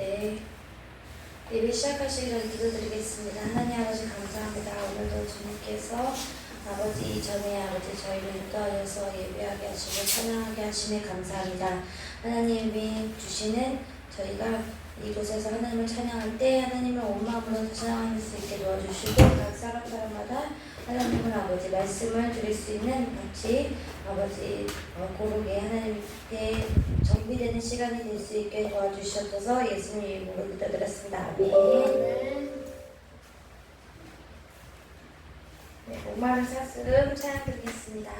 네. 예배 시작하시기 전에 기도드리겠습니다. 하나님 아버지 감사합니다. 오늘도 주님께서 아버지 전에 아버지 저희를 인도하여서 예배하게 하시고 찬양하게 하시니 감사합니다. 하나님이 주시는 저희가 이곳에서 하나님을 찬양할 때 하나님을 온 마음으로 찬양할 수 있게 도와주시고 각 사람마다 하나님을 아버지 말씀을 드릴 수 있는 같이 아버지 고르게 하나님께 정비되는 시간이 될 수 있게 도와주셔서 예수님 이름으로 기도드렸습니다. 아멘. 네, 목마른 사슬음 찬양 드리겠습니다.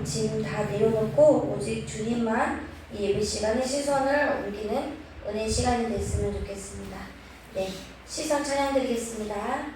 짐 다 내려놓고 오직 주님만 이 예배 시간에 시선을 옮기는 은혜의 시간이 됐으면 좋겠습니다. 네, 시선 찬양 드리겠습니다.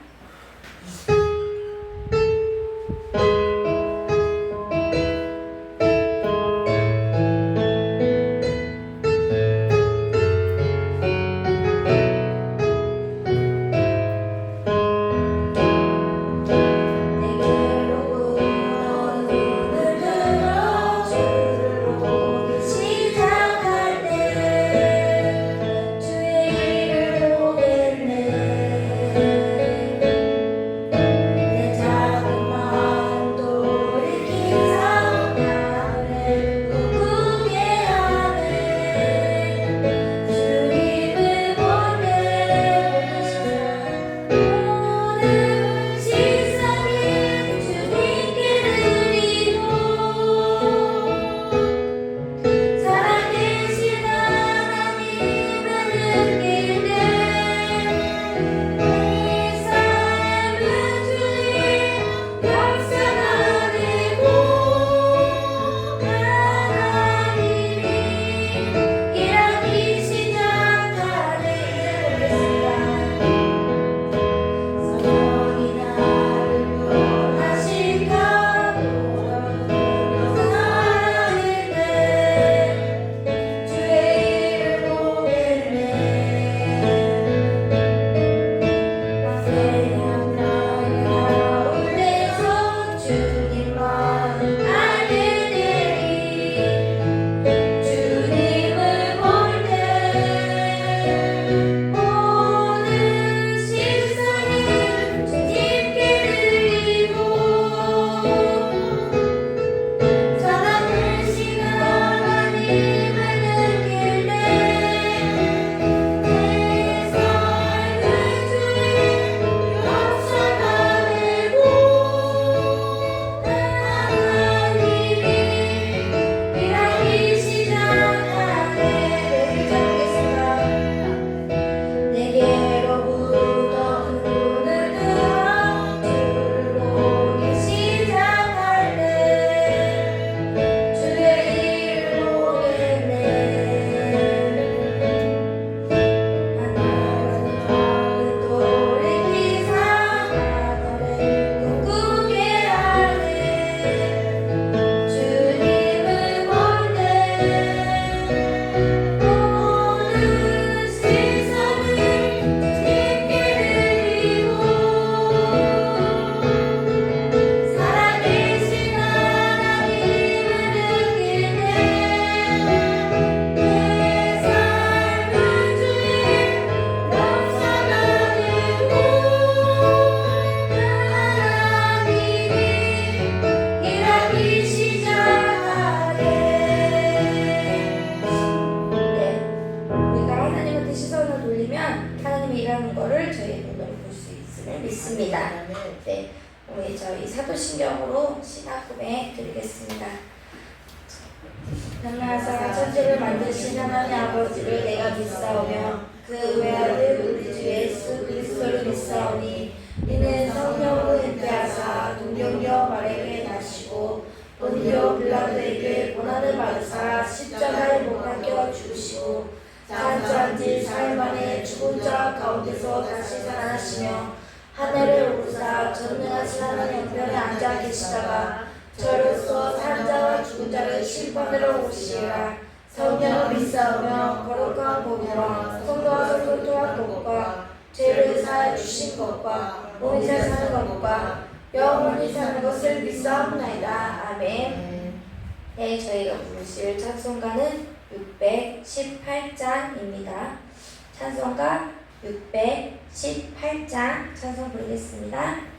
드리겠습니다. 네, 우리 저희 사도신경으로 신앙 고백 드리겠습니다. 하나사 천지를 만드신 하나님 아버지를 내가 믿사오며 그 외아들 우리 주 예수 그리스도를 믿사오니 이는 성령으로 잉태하사 동정녀 마리아에게 나시고 본디오 빌라도에게 고난을 받으사 십자가에 못 박혀 죽으시고 장사한 지 사흘 만에 죽은 자 가운데서 다시 살아나시며 하늘에 오르사 전능하신 하나님 형편에 앉아 계시다가 저로서 산 자와 죽은 자를 심판하러 오시리라. 성령을 믿사오며 거룩한 복음과 성도와 성도 통한 것과 죄를 사하여 주신 것과 몸이사 사는 것과 영원히 사는 것을 믿사옵나이다. 아멘. 네, 저희가 부르실 찬송가는 618장입니다. 찬송가 618장 찬송 부르겠습니다.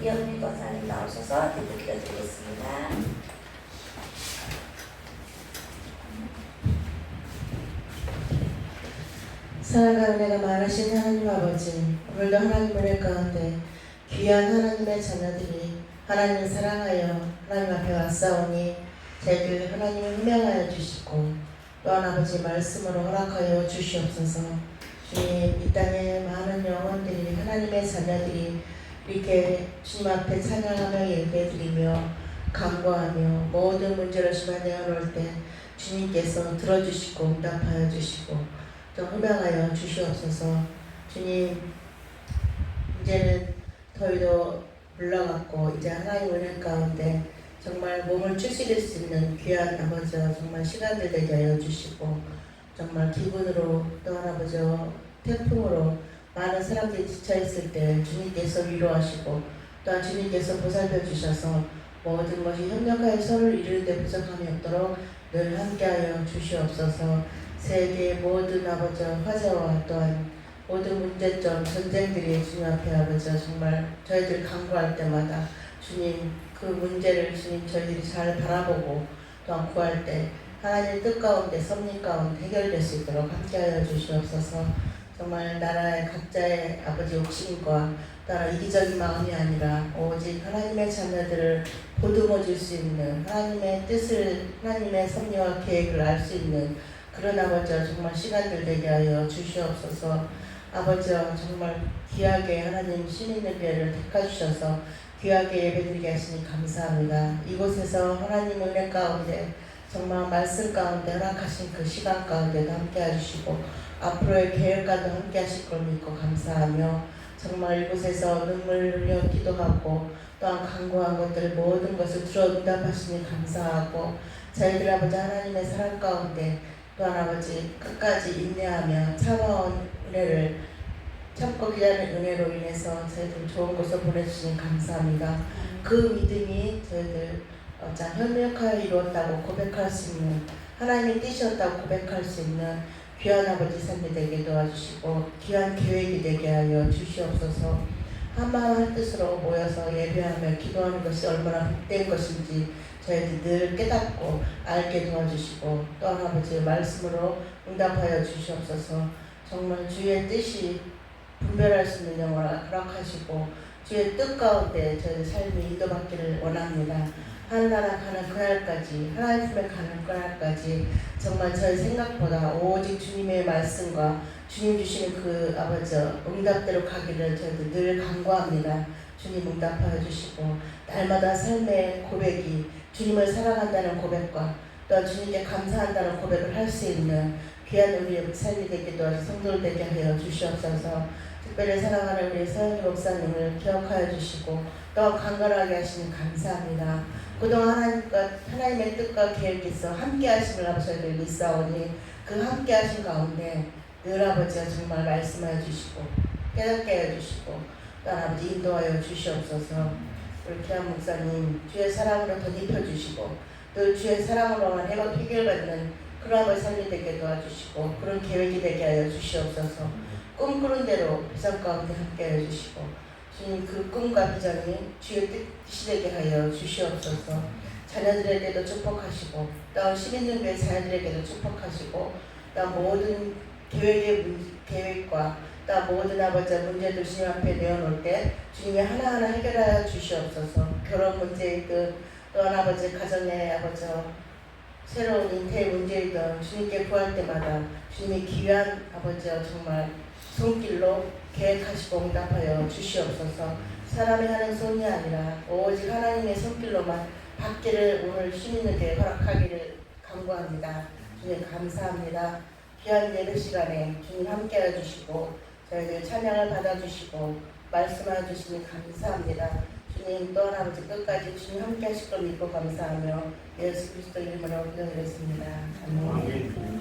이현미 권사님 나오셔서 기도 드리겠습니다. 사랑과 은혜가 많으신 하나님 아버지, 오늘도 하나님 은혜 가운데 귀한 하나님의 자녀들이 하나님을 사랑하여 하나님 앞에 왔사오니 저희들 하나님을 훈명하여 주시고 또한 아버지 말씀으로 허락하여 주시옵소서. 주님, 이 땅에 많은 영혼들이 하나님의 자녀들이 이렇게 주님 앞에 찬양하며 예배드리며 간구하며 모든 문제를 주만 내어놓을 때 주님께서 들어주시고 응답하여 주시고 또 흠양하여 주시옵소서. 주님, 이제는 더위도 물러갔고 이제 하나님 은혜 가운데 정말 몸을 추스릴 수 있는 귀한 아버지와 정말 시간들 되게 하여 주시고 정말 기분으로 또한 아버지와 태풍으로 많은 사람들이 지쳐있을 때 주님께서 위로하시고 또한 주님께서 보살펴 주셔서 모든 것이 협력하여 서로를 이루는 데 부족함이 없도록 늘 함께하여 주시옵소서. 세계의 모든 아버지와 화제와 또한 모든 문제점, 전쟁들이 주님 앞에 아버지와 정말 저희들 간구할 때마다 주님 그 문제를 주님 저희들이 잘 바라보고 또한 구할 때 하나님의 뜻 가운데 섭리 가운데 해결될 수 있도록 함께하여 주시옵소서. 정말 나라의 각자의 아버지 욕심과 따라 이기적인 마음이 아니라 오직 하나님의 자녀들을 보듬어 줄 수 있는 하나님의 뜻을 하나님의 섭리와 계획을 알 수 있는 그런 아버지와 정말 시간들 되게 하여 주시옵소서. 아버지와 정말 귀하게 하나님 시민의회를 택하주셔서 귀하게 예배드리게 하시니 감사합니다. 이곳에서 하나님 은혜 가운데 정말 말씀 가운데 허락하신 그 시간 가운데도 함께 해주시고 앞으로의 계획과도 함께 하실 걸 믿고 감사하며 정말 이곳에서 눈물 흘려 기도하고 또한 간구한 것들 모든 것을 들어 응답하시니 감사하고 저희들 아버지 하나님의 사랑 가운데 또한 아버지 끝까지 인내하며 참아온 은혜를 참고 기다리는 은혜로 인해서 저희들 좋은 곳을 보내주시니 감사합니다. 그 믿음이 저희들 현명하여 이루었다고 고백할 수 있는 하나님의 뜻이었다고 고백할 수 있는 귀한 아버지 삶이 되게 도와주시고 귀한 계획이 되게 하여 주시옵소서. 한마음 한뜻으로 모여서 예배하며 기도하는 것이 얼마나 복된 것인지 저희들 늘 깨닫고 알게 도와주시고 또한 아버지의 말씀으로 응답하여 주시옵소서. 정말 주의 뜻이 분별할 수 있는 영을 허락하시고 주의 뜻 가운데 저희 삶이 인도받기를 원합니다. 하늘나라 가는 그날까지 하나님 품에 가는 그날까지 정말 저희 생각보다 오직 주님의 말씀과 주님 주시는 그 아버지 응답대로 가기를 저희들 늘 간구합니다. 주님 응답하여 주시고 날마다 삶의 고백이 주님을 사랑한다는 고백과 또 주님께 감사한다는 고백을 할 수 있는 귀한 우리의 삶이 되게 도와서 성도를 되게 하여 주시옵소서. 특별히 사랑하는 우리 서영희 목사님을 기억하여 주시고 또 강건하게 하시니 감사합니다. 그동안 하나님의 뜻과 계획에서 함께 하심을 아버지를 믿사오니 그 함께 하신 가운데 늘 아버지가 정말 말씀하여 주시고 깨닫게 해 주시고 또 아버지 인도하여 주시옵소서. 우리 귀한 목사님 주의 사랑으로 덧입혀 주시고 또 주의 사랑으로만 해가 해결받는 그런 아버지 삶이 되게 도와주시고 그런 계획이 되게 하여 주시옵소서. 꿈꾸는 대로 비전 가운데 함께 해 주시고 주님 그 꿈과 비전이 주의 뜻이 되게 하여 주시옵소서. 자녀들에게도 축복하시고 또 시민들의 자녀들에게도 축복하시고 또 모든 계획과 또 모든 아버지의 문제들 주님 앞에 내어놓을 때 주님이 하나하나 해결하여 주시옵소서. 결혼 문제이든 또한 아버지 가정의 아버지 새로운 잉태의 문제이든 주님께 구할 때마다 주님이 귀한 아버지여 정말 손길로 계획하시고 응답하여 주시옵소서. 사람이 하는 손이 아니라 오직 하나님의 손길로만 받기를 오늘 시민에게 허락하기를 간구합니다. 주님 감사합니다. 귀한 예배 시간에 주님 함께해 주시고 저희들 찬양을 받아주시고 말씀해 주시니 감사합니다. 주님 또한 아버지 끝까지 주님 함께 하실 걸 믿고 감사하며 예수 그리스도 이름으로 기도드렸습니다. 아멘.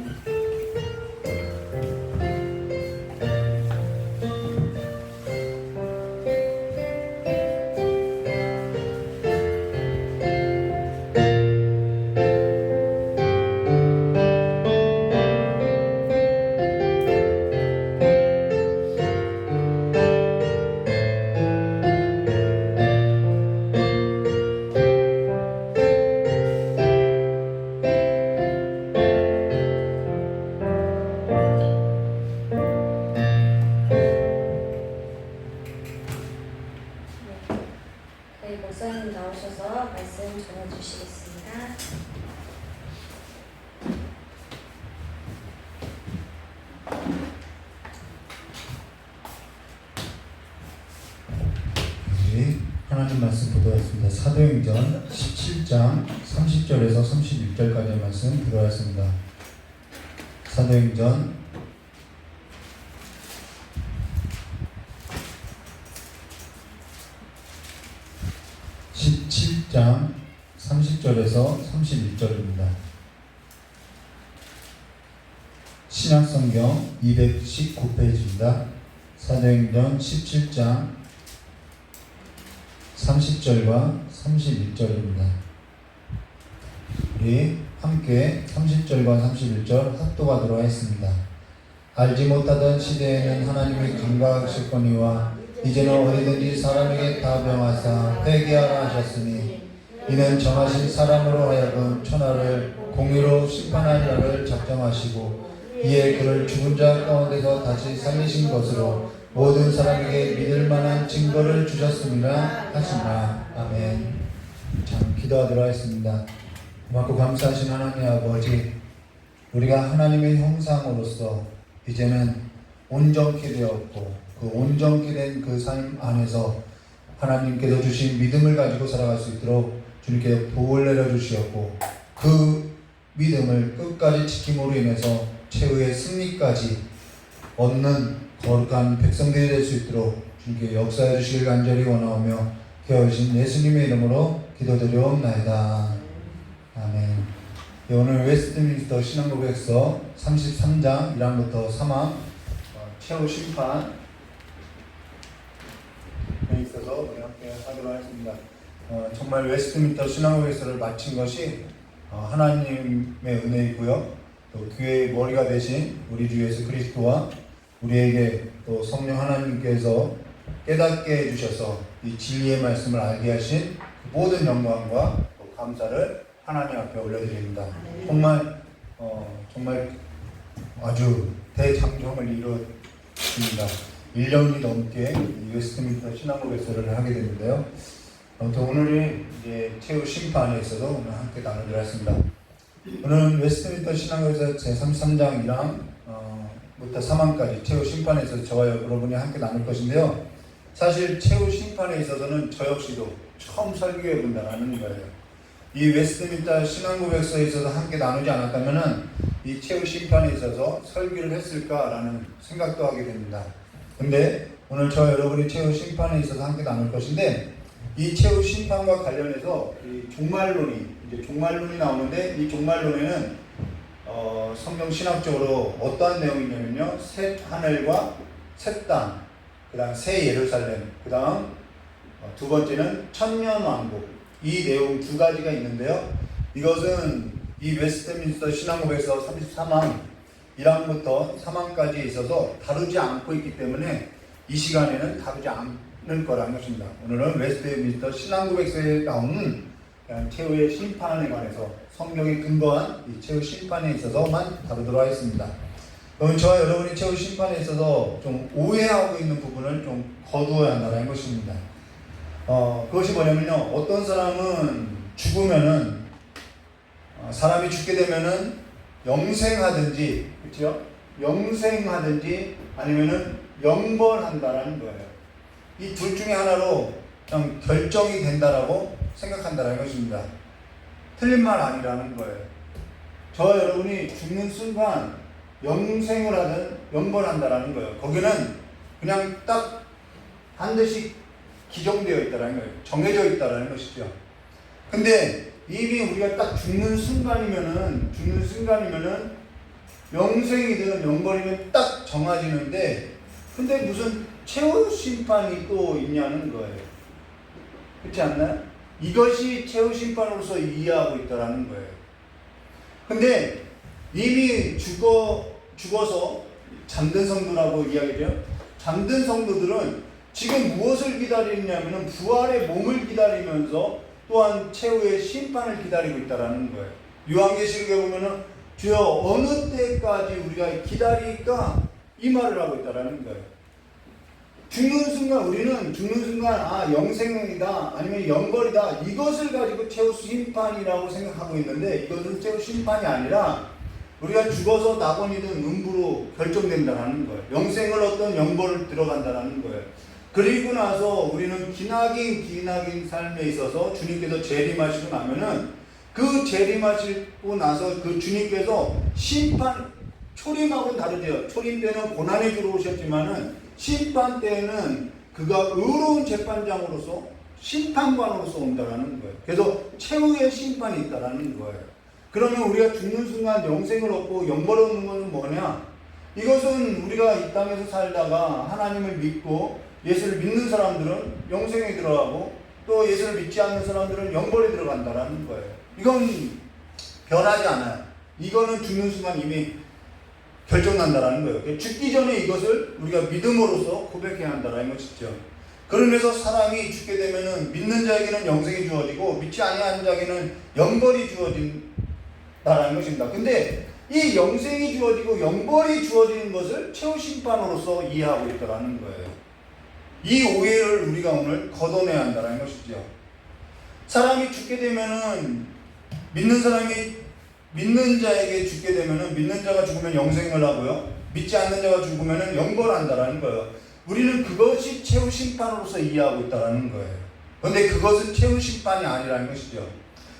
목사님 나오셔서 말씀 전해주시겠습니다. 하나님 말씀 보도록 사도행전 17장 30절에서 31절까지의 말씀 들어왔습니다. 사도행전 17장 30절에서 31절입니다. 신약성경 219페이지입니다. 사도행전 17장 30절과 31절입니다. 우리 함께 30절과 31절 합독하도록 하겠습니다. 알지 못하던 시대에는 하나님이 감각하셨거니와 이제는 어디든지 사람에게 다 명하사 회개하라 하셨으니 이는 정하신 사람으로 하여금 천하를 공의로 심판할 날을 작정하시고 이에 그를 죽은 자 가운데서 다시 살리신 것으로 모든 사람에게 믿을 만한 증거를 주셨습니다 하시나. 아멘. 참 기도하도록 하겠습니다. 고맙고 감사하신 하나님 아버지, 우리가 하나님의 형상으로서 이제는 온전케 되었고 그 온전케 된 그 삶 안에서 하나님께서 주신 믿음을 가지고 살아갈 수 있도록 주님께 도를 내려주시었고 그 믿음을 끝까지 지킴으로 인해서 최후의 승리까지 얻는 거룩한 백성들이 될 수 있도록 주님께 역사해 주시길 간절히 원하오며 깨어주신 예수님의 이름으로 기도드리옵나이다. 아멘. 오늘 웨스트민스터 신앙고백서 33장 1항부터 3항 최후 심판에 있어서 우리 함께 하도록 하겠습니다. 정말 웨스트민스터 신앙고백서를 마친 것이 하나님의 은혜이고요. 또 교회의 머리가 되신 우리 주 예수 그리스도와 우리에게 또 성령 하나님께서 깨닫게 해주셔서 이 진리의 말씀을 알게 하신 그 모든 영광과 또 감사를 하나님 앞에 올려드립니다. 정말 아주 대장정을 이뤘습니다. 1년이 넘게 이 웨스트민스터 신앙고백서를 하게 됐는데요. 아무튼 오늘이 이제 최후 심판에 있어서 오늘 함께 나누기로 했습니다. 오늘은 웨스트민스터 신앙고백서 제33장 1항부터 3항까지 최후 심판에 있어서 저와 여러분이 함께 나눌 것인데요. 사실 최후 심판에 있어서는 저 역시도 처음 설교해 본다라는 거예요. 이 웨스트민스터 신앙고백서에 있어서 함께 나누지 않았다면은 이 최후 심판에 있어서 설교를 했을까라는 생각도 하게 됩니다. 근데 오늘 저 여러분이 최후 심판에 있어서 함께 나눌 것인데 이 최후 심판과 관련해서 이 종말론이 나오는데 이 종말론에는 성경 신학적으로 어떠한 내용이 있냐면요. 새 하늘과 새 땅, 그 다음 새 예루살렘, 그 다음 두 번째는 천년왕국, 이 내용 두 가지가 있는데요. 이것은 이 웨스트민스터 신앙고백서 33항 1항부터 3항까지 있어서 다루지 않고 있기 때문에 이 시간에는 다루지 않을 거라는 것입니다. 오늘은 웨스트민스터 신앙고백서에 나오는 최후의 심판에 관해서 성경에 근거한 이 최후 심판에 있어서만 다루도록 하겠습니다. 그럼 저와 여러분이 최후 심판에 있어서 좀 오해하고 있는 부분을 좀 거두어야 한다는 것입니다. 그것이 뭐냐면요. 어떤 사람은 죽으면은, 사람이 죽게 되면은 영생하든지, 그렇죠? 영생하든지 아니면은 영벌한다라는 거예요. 이 둘 중에 하나로 그냥 결정이 된다라고 생각한다라는 것입니다. 틀린 말 아니라는 거예요. 저와 여러분이 죽는 순간 영생을 하든 영벌한다라는 거예요. 거기는 그냥 딱 반드시 기정되어 있다는 거예요. 정해져 있다는 것이죠. 근데 이미 우리가 딱 죽는 순간이면은 영생이든 영벌이든 딱 정해지는데 근데 무슨 최후 심판이 또 있냐는 거예요. 그렇지 않나요? 이것이 최후 심판으로서 이해하고 있다는 거예요. 근데 이미 죽어서 잠든 성도라고 이야기해요. 잠든 성도들은 지금 무엇을 기다리느냐면 부활의 몸을 기다리면서 또한 최후의 심판을 기다리고 있다는 거예요. 요한계시록에 보면은 주여 어느 때까지 우리가 기다릴까 이 말을 하고 있다는 거예요. 우리는 죽는 순간 영생이다 아니면 영벌이다 이것을 가지고 최후 심판이라고 생각하고 있는데 이것은 최후 심판이 아니라 우리가 죽어서 낙원이든 음부로 결정된다는 거예요. 영생을 얻던 영벌을 들어간다는 거예요. 그리고 나서 우리는 기나긴 삶에 있어서 주님께서 재림하시고 나면은 그 재림하시고 나서 그 주님께서 초림하고는 다르죠. 초림 때는 고난에 들어오셨지만은 심판 때는 그가 의로운 재판장으로서 심판관으로서 온다라는 거예요. 그래서 최후의 심판이 있다라는 거예요. 그러면 우리가 죽는 순간 영생을 얻고 영벌을 얻는 것은 뭐냐? 이것은 우리가 이 땅에서 살다가 하나님을 믿고 예수를 믿는 사람들은 영생에 들어가고 또 예수를 믿지 않는 사람들은 영벌에 들어간다라는 거예요. 이건 변하지 않아요. 이거는 죽는 순간 이미 결정난다라는 거예요. 죽기 전에 이것을 우리가 믿음으로써 고백해야 한다라는 것이죠. 그러면서 사람이 죽게 되면은 믿는 자에게는 영생이 주어지고 믿지 아니하는 자에게는 영벌이 주어진다라는 것입니다. 근데 이 영생이 주어지고 영벌이 주어지는 것을 최후 심판으로서 이해하고 있다라는 거예요. 이 오해를 우리가 오늘 걷어내야 한다는 것이죠. 사람이 죽게 되면은 믿는 자에게 죽게 되면은 믿는 자가 죽으면 영생을 하고요. 믿지 않는 자가 죽으면은 영벌한다라는 거예요. 우리는 그것이 최후 심판으로서 이해하고 있다라는 거예요. 그런데 그것은 최후 심판이 아니라는 것이죠.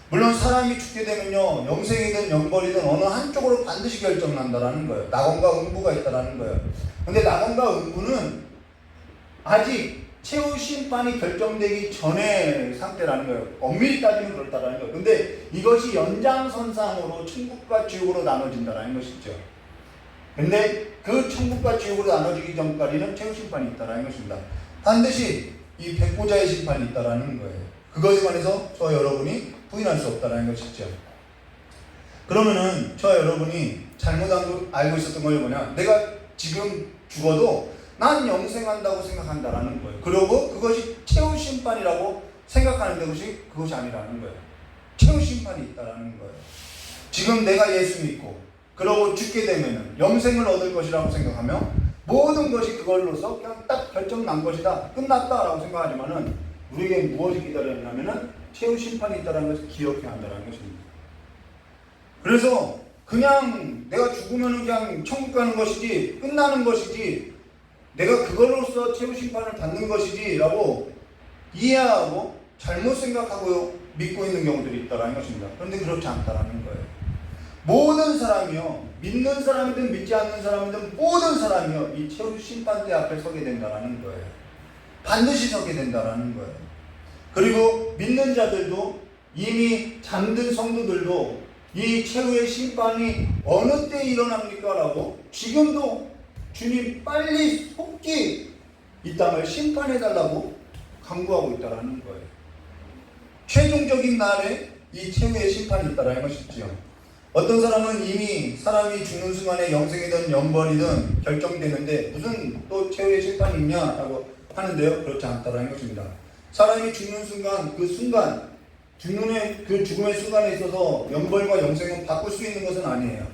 물론 사람이 죽게 되면요. 영생이든 영벌이든 어느 한쪽으로 반드시 결정난다라는 거예요. 낙원과 음부가 있다라는 거예요. 그런데 낙원과 음부는 아직 최후 심판이 결정되기 전의 상태라는 거예요. 엄밀히 따지면 그렇다라는 거예요. 근데 이것이 연장선상으로 천국과 지옥으로 나눠진다는 것이죠. 근데 그 천국과 지옥으로 나눠지기 전까지는 최후 심판이 있다는 것입니다. 반드시 이 백보자의 심판이 있다는 거예요. 그것에 관해서 저 여러분이 부인할 수 없다는 것이죠. 그러면은 저 여러분이 잘못 알고 있었던 건 뭐냐? 내가 지금 죽어도 난 영생한다고 생각한다라는 거예요. 그리고 그것이 최후 심판이라고 생각하는 그것이 아니라는 거예요. 최후 심판이 있다라는 거예요. 지금 내가 예수 믿고 그러고 죽게 되면은 영생을 얻을 것이라고 생각하며 모든 것이 그걸로서 그냥 딱 결정 난 것이다, 끝났다라고 생각하지만은 우리에게 무엇이 기다렸냐면은 최후 심판이 있다는 것을 기억해야 한다는 것입니다. 그래서 그냥 내가 죽으면 그냥 천국 가는 것이지 끝나는 것이지 내가 그걸로써 최후 심판을 받는 것이지 라고 이해하고 잘못 생각하고 믿고 있는 경우들이 있다는 것입니다. 그런데 그렇지 않다는 거예요. 모든 사람이요, 믿는 사람이든 믿지 않는 사람이든 모든 사람이요, 이 최후 심판대 앞에 서게 된다는 거예요. 반드시 서게 된다는 거예요. 그리고 믿는 자들도 이미 잠든 성도들도 이 최후의 심판이 어느 때 일어납니까? 라고 지금도 주님 빨리 속기 이 땅을 심판해달라고 강구하고 있다는 거예요. 최종적인 날에 이 최후의 심판이 있다는 것이죠. 어떤 사람은 이미 사람이 죽는 순간에 영생이든 영벌이든 결정되는데 무슨 또 최후의 심판이 있냐라고 하는데요. 그렇지 않다는 것입니다. 사람이 죽는 순간 그 순간 그 죽음의 순간에 있어서 영벌과 영생은 바꿀 수 있는 것은 아니에요.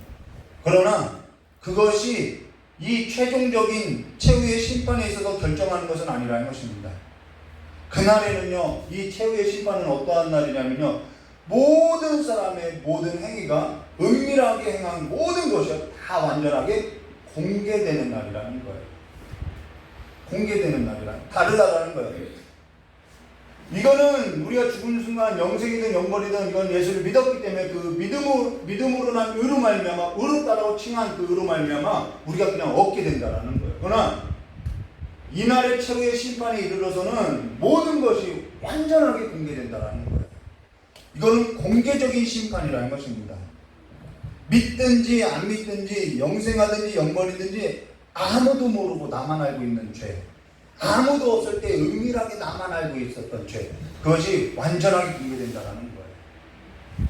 그러나 그것이 이 최종적인 최후의 심판에 있어서 결정하는 것은 아니라는 것입니다. 그날에는요, 이 최후의 심판은 어떠한 날이냐면요, 모든 사람의 모든 행위가 은밀하게 행한 모든 것이 다 완전하게 공개되는 날이라는 거예요. 공개되는 다르다라는 거예요. 이거는 우리가 죽은 순간 영생이든 영벌이든 이건 예수를 믿었기 때문에 그 믿음으로 난 의로 말미암아 의로 따라고 칭한 그 의로 말미암아 우리가 그냥 얻게 된다라는 거예요. 그러나 이날의 최후의 심판에 이르러서는 모든 것이 완전하게 공개된다라는 거예요. 이거는 공개적인 심판이라는 것입니다. 믿든지 안 믿든지 영생하든지 영벌이든지 아무도 모르고 나만 알고 있는 죄, 아무도 없을 때 은밀하게 나만 알고 있었던 죄, 그것이 완전하게 공개된다는 거예요.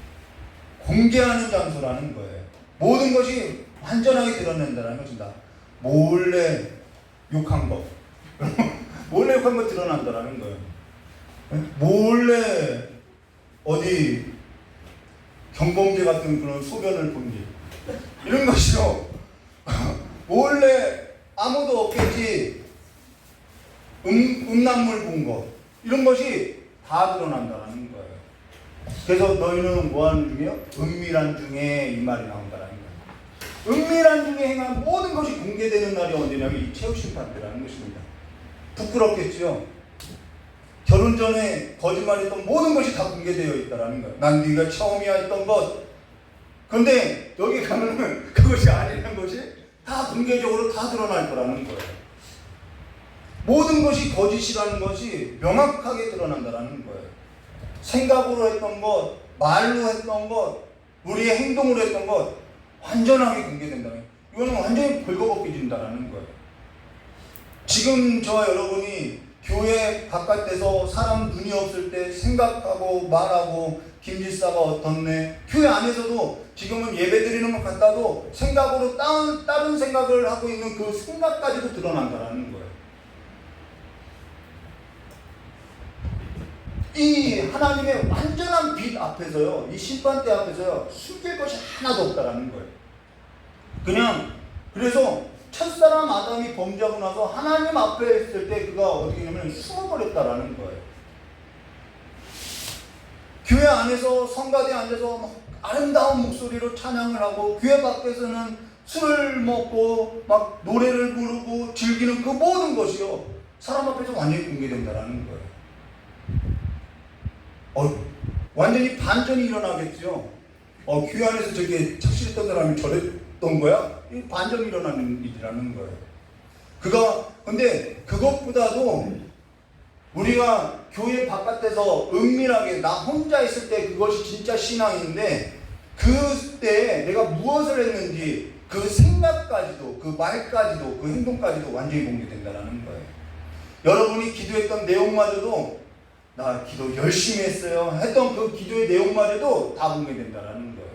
공개하는 장소라는 거예요. 모든 것이 완전하게 드러낸다는 것입니다. 몰래 욕한 것 몰래 욕한 거 드러난다는 거예요. 몰래 어디 경범죄 같은 그런 소변을 본 일, 이런 것이요. 몰래 아무도 없겠지 음란물 본 것, 이런 것이 다 드러난다는 거예요. 그래서 너희는 뭐하는 중이요? 은밀한 중에 이 말이 나온다는 거예요. 은밀한 중에 행한 모든 것이 공개되는 날이 언제냐면 이 최후 심판 때라는 것입니다. 부끄럽겠죠? 결혼 전에 거짓말했던 모든 것이 다 공개되어 있다는 거예요. 난 네가 처음이야 했던 것. 그런데 여기 가면은 그것이 아니라는 것이 다 공개적으로 다 드러날 거라는 거예요. 모든 것이 거짓이라는 것이 명확하게 드러난다는 거예요. 생각으로 했던 것, 말로 했던 것, 우리의 행동으로 했던 것 완전하게 공개된다는 거예요. 이거는 완전히 벌거벗겨진다는 거예요. 지금 저와 여러분이 교회 바깥에서 사람 눈이 없을 때 생각하고 말하고 김지사가 어떻네, 교회 안에서도 지금은 예배 드리는 것 같아도 생각으로 다른 생각을 하고 있는 그 생각까지도 드러난다는 거예요. 이 하나님의 완전한 빛 앞에서요, 이 심판대 앞에서요, 숨길 것이 하나도 없다라는 거예요. 그래서 첫사람 아담이 범죄하고 나서 하나님 앞에 있을 때 그가 어떻게 되냐면 숨어버렸다라는 거예요. 교회 안에서 성가대에 앉아서 막 아름다운 목소리로 찬양을 하고 교회 밖에서는 술을 먹고 막 노래를 부르고 즐기는 그 모든 것이요, 사람 앞에서 완전히 공개된다라는 거예요. 완전히 반전이 일어나겠죠. 교회 안에서 저게 착실했던 사람이 저랬던 거야? 이 반전이 일어나는 일이라는 거예요. 근데 그것보다도 우리가 교회 바깥에서 은밀하게 나 혼자 있을 때 그것이 진짜 신앙인데 그때 내가 무엇을 했는지 그 생각까지도 그 말까지도 그 행동까지도 완전히 공개된다는 거예요. 여러분이 기도했던 내용마저도 나 기도 열심히 했어요 했던 그 기도의 내용마저도 다 공개된다는 거예요.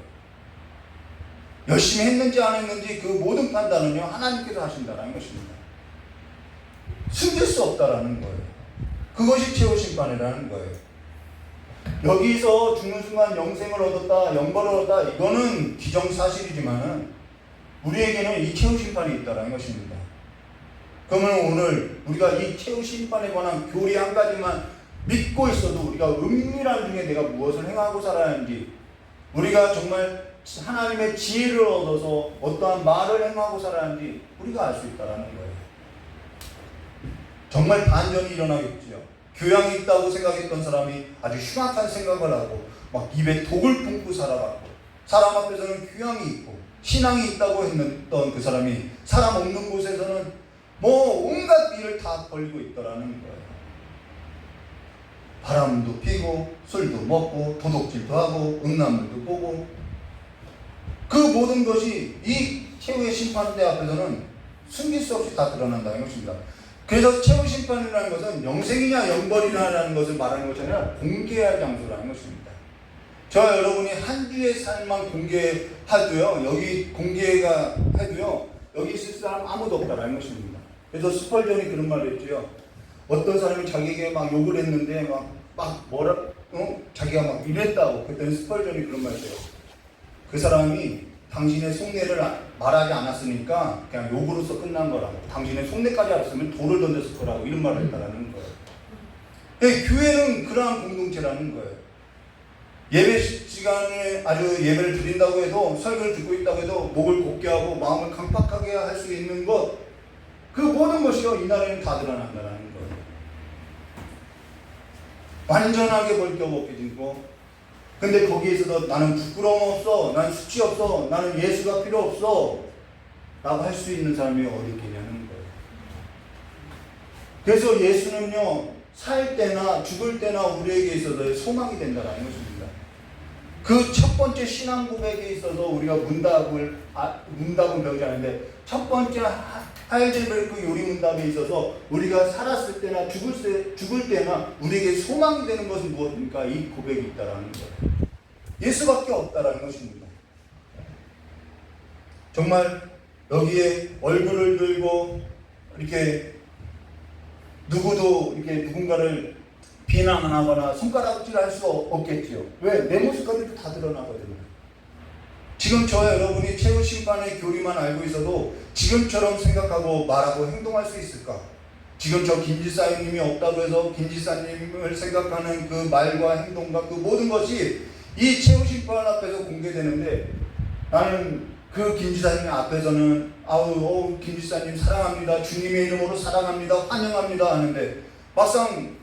열심히 했는지 안 했는지 그 모든 판단은요 하나님께서 하신다는 것입니다. 숨길 수 없다라는 거예요. 그것이 최후 심판이라는 거예요. 여기서 죽는 순간 영생을 얻었다, 영벌을 얻었다, 이거는 기정사실이지만은 우리에게는 이 최후 심판이 있다는 것입니다. 그러면 오늘 우리가 이 최후 심판에 관한 교리 한 가지만 믿고 있어도 우리가 은밀한 중에 내가 무엇을 행하고 살아야 하는지, 우리가 정말 하나님의 지혜를 얻어서 어떠한 말을 행하고 살아야 하는지 우리가 알 수 있다는 거예요. 정말 반전이 일어나겠지요. 교양이 있다고 생각했던 사람이 아주 흉악한 생각을 하고 막 입에 독을 품고 살아가고, 사람 앞에서는 교양이 있고 신앙이 있다고 했던 그 사람이 사람 없는 곳에서는 뭐 온갖 일을 다 벌리고 있더라는 거예요. 바람도 피고 술도 먹고 도둑질도 하고 음란물도 보고, 그 모든 것이 이 최후의 심판대 앞에서는 숨길 수 없이 다 드러난다는 것입니다. 그래서 최후 심판이라는 것은 영생이냐 영벌이냐라는 것을 말하는 것이 아니라 공개할 장소라는 것입니다. 저와 여러분이 한 주의 삶만 공개해도요, 여기 공개가 해도요, 여기 있을 사람 아무도 없다라는 것입니다. 그래서 스펄전이 그런 말을 했죠. 어떤 사람이 자기에게 막 욕을 했는데 자기가 막 이랬다고. 그랬더니 스펄전이 그런 말을 해요. 그 사람이 당신의 속내를 말하지 않았으니까 그냥 욕으로서 끝난 거라고. 당신의 속내까지 알았으면 돌을 던졌을 거라고, 이런 말을 했다라는 거예요. 네, 교회는 그러한 공동체라는 거예요. 예배 시간에 아주 예배를 드린다고 해도, 설교를 듣고 있다고 해도 목을 곧게 하고 마음을 강팍하게 할 수 있는 것, 그 모든 것이요 이 날에는 다 드러난다는 거예요. 완전하게 벗겨지고, 근데 거기에서도 나는 부끄러움 없어, 나는 수치 없어, 나는 예수가 필요 없어 라고 할 수 있는 사람이 어디 있겠냐는 거예요. 그래서 예수는요, 살 때나 죽을 때나 우리에게 있어서 소망이 된다는 것입니다. 그 첫 번째 신앙 고백에 있어서 우리가 문답은 배우지 않는데, 첫 번째 하일젤베르크 요리 문답에 있어서 우리가 살았을 때나 죽을 때나 우리에게 소망이 되는 것은 무엇입니까? 이 고백이 있다라는 거예요. 예수밖에 없다라는 것입니다. 정말 여기에 얼굴을 들고 이렇게 누구도 이렇게 누군가를 비난하거나 손가락질할 수 없겠지요. 왜? 내 모습까지도 다 드러나거든요. 지금 저와 여러분이 최후 심판의 교리만 알고 있어도 지금처럼 생각하고 말하고 행동할 수 있을까? 지금 저 김지사님이 없다고 해서 김지사님을 생각하는 그 말과 행동과 그 모든 것이 이 최후 심판 앞에서 공개되는데, 나는 그 김지사님 앞에서는 김지사님 사랑합니다, 주님의 이름으로 사랑합니다, 환영합니다 하는데, 막상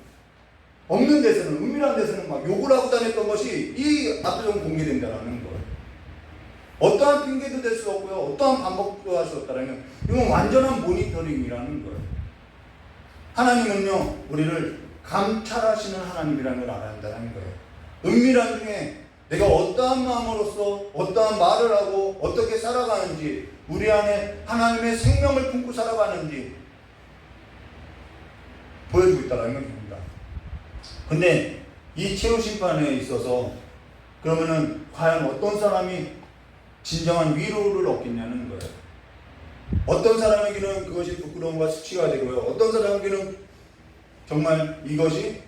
없는 데서는, 은밀한 데서는 막 욕을 하고 다녔던 것이 이 앞에서 공개된다는 거예요. 어떠한 핑계도 될 수 없고요, 어떠한 반복도 할 수 없다는, 이건 완전한 모니터링이라는 거예요. 하나님은요, 우리를 감찰하시는 하나님이라는 걸 알아야 한다는 거예요. 은밀한 중에 내가 어떠한 마음으로서 어떠한 말을 하고 어떻게 살아가는지, 우리 안에 하나님의 생명을 품고 살아가는지 보여주고 있다는 것입니다. 근데 이 최후 심판에 있어서 그러면은 과연 어떤 사람이 진정한 위로를 얻겠냐는 거예요. 어떤 사람에게는 그것이 부끄러움과 수치가 되고요, 어떤 사람에게는 정말 이것이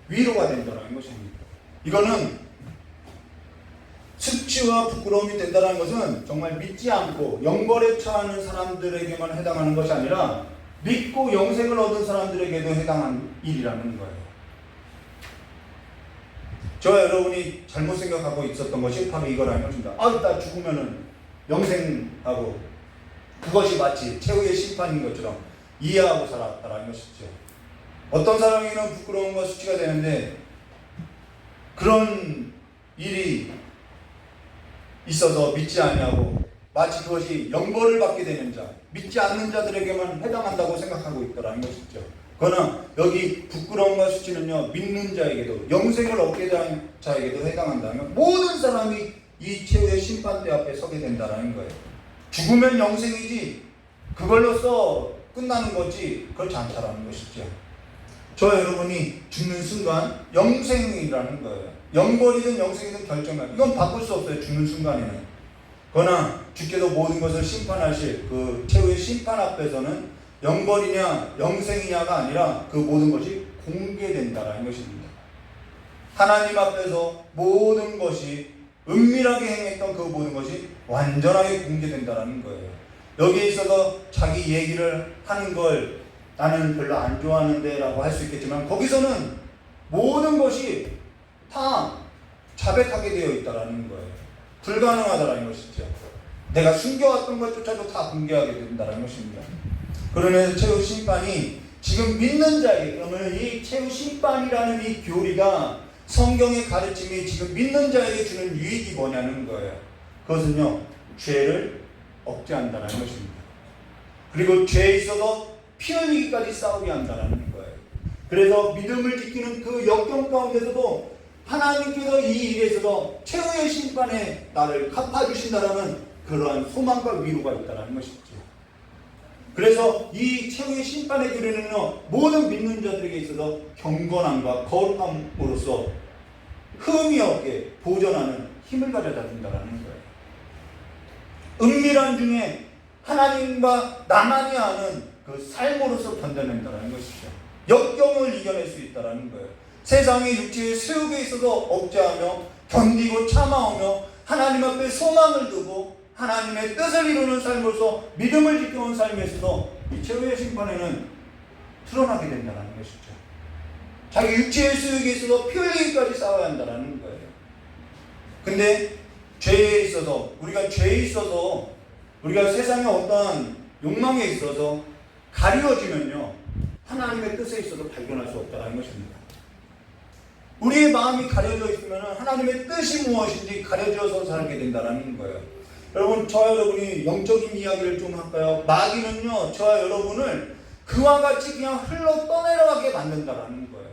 위로가 된다는 것입니다. 이거는 수치와 부끄러움이 된다는 것은 정말 믿지 않고 영벌에 처하는 사람들에게만 해당하는 것이 아니라 믿고 영생을 얻은 사람들에게도 해당한 일이라는 거예요. 저와 여러분이 잘못 생각하고 있었던 것이 바로 이거라는 것입니다. 나 죽으면은 영생하고 그것이 마치 최후의 심판인 것처럼 이해하고 살았다라는 것이죠. 어떤 사람에게는 부끄러움과 수치가 되는데, 그런 일이 있어서 믿지 아니하고 마치 그것이 영벌을 받게 되는 자, 믿지 않는 자들에게만 해당한다고 생각하고 있더라는 것이죠. 그러나 여기 부끄러움과 수치는요, 믿는 자에게도 영생을 얻게 된 자에게도 해당한다면 모든 사람이 이 최후의 심판대 앞에 서게 된다는 거예요. 죽으면 영생이지 그걸로써 끝나는 거지 그렇지 않다라는 것이죠. 저 여러분이 죽는 순간 영생이라는 거예요. 영벌이든 영생이든 결정할, 이건 바꿀 수 없어요. 죽는 순간에는. 그러나 주께서 모든 것을 심판하실 그 최후의 심판 앞에서는 영벌이냐 영생이냐가 아니라 그 모든 것이 공개된다라는 것입니다. 하나님 앞에서 모든 것이 은밀하게 행했던 그 모든 것이 완전하게 공개된다라는 거예요. 여기에 있어서 자기 얘기를 하는 걸 나는 별로 안 좋아하는데 라고 할 수 있겠지만, 거기서는 모든 것이 다 자백하게 되어 있다라는 거예요. 불가능하다라는 것이죠. 내가 숨겨왔던 것조차도 다 공개하게 된다라는 것입니다. 그러면서 최후 심판이 지금 믿는 자에게, 그러면 이 최후 심판이라는 이 교리가 성경의 가르침이 지금 믿는 자에게 주는 유익이 뭐냐는 거예요. 그것은요, 죄를 억제한다는 것입니다. 그리고 죄에 있어서 피 흘리기까지 싸우게 한다는 거예요. 그래서 믿음을 지키는 그 역경 가운데서도 하나님께서 이 일에 있어서 최후의 심판에 나를 갚아주신다라는 그러한 소망과 위로가 있다는 것이죠. 그래서 이 최후의 심판의 교리는요, 모든 믿는 자들에게 있어서 경건함과 거룩함으로써 흠이 없게 보존하는 힘을 가져다 준다는 거예요. 은밀한 중에 하나님과 나만이 아는 그 삶으로서 견뎌낸다는 것이죠. 역경을 이겨낼 수 있다는 거예요. 세상의 육체의 수욕에 있어서 억제하며 견디고 참아오며 하나님 앞에 소망을 두고 하나님의 뜻을 이루는 삶으로서 믿음을 지켜온 삶에 있어서 이 최후의 심판에는 드러나게 된다는 것이죠. 자기 육체의 수욕에 있어서 피 흘리기까지 싸워야 한다는 거예요. 근데 죄에 있어서, 우리가 죄에 있어서, 우리가 세상의 어떠한 욕망에 있어서 가리워지면요, 하나님의 뜻에 있어서 발견할 수 없다는 것입니다. 우리의 마음이 가려져 있으면 하나님의 뜻이 무엇인지 가려져서 살게 된다는 거예요. 여러분, 저와 여러분이 영적인 이야기를 좀 할까요? 마귀는요, 저와 여러분을 그와 같이 그냥 흘러 떠내려가게 만든다는 거예요.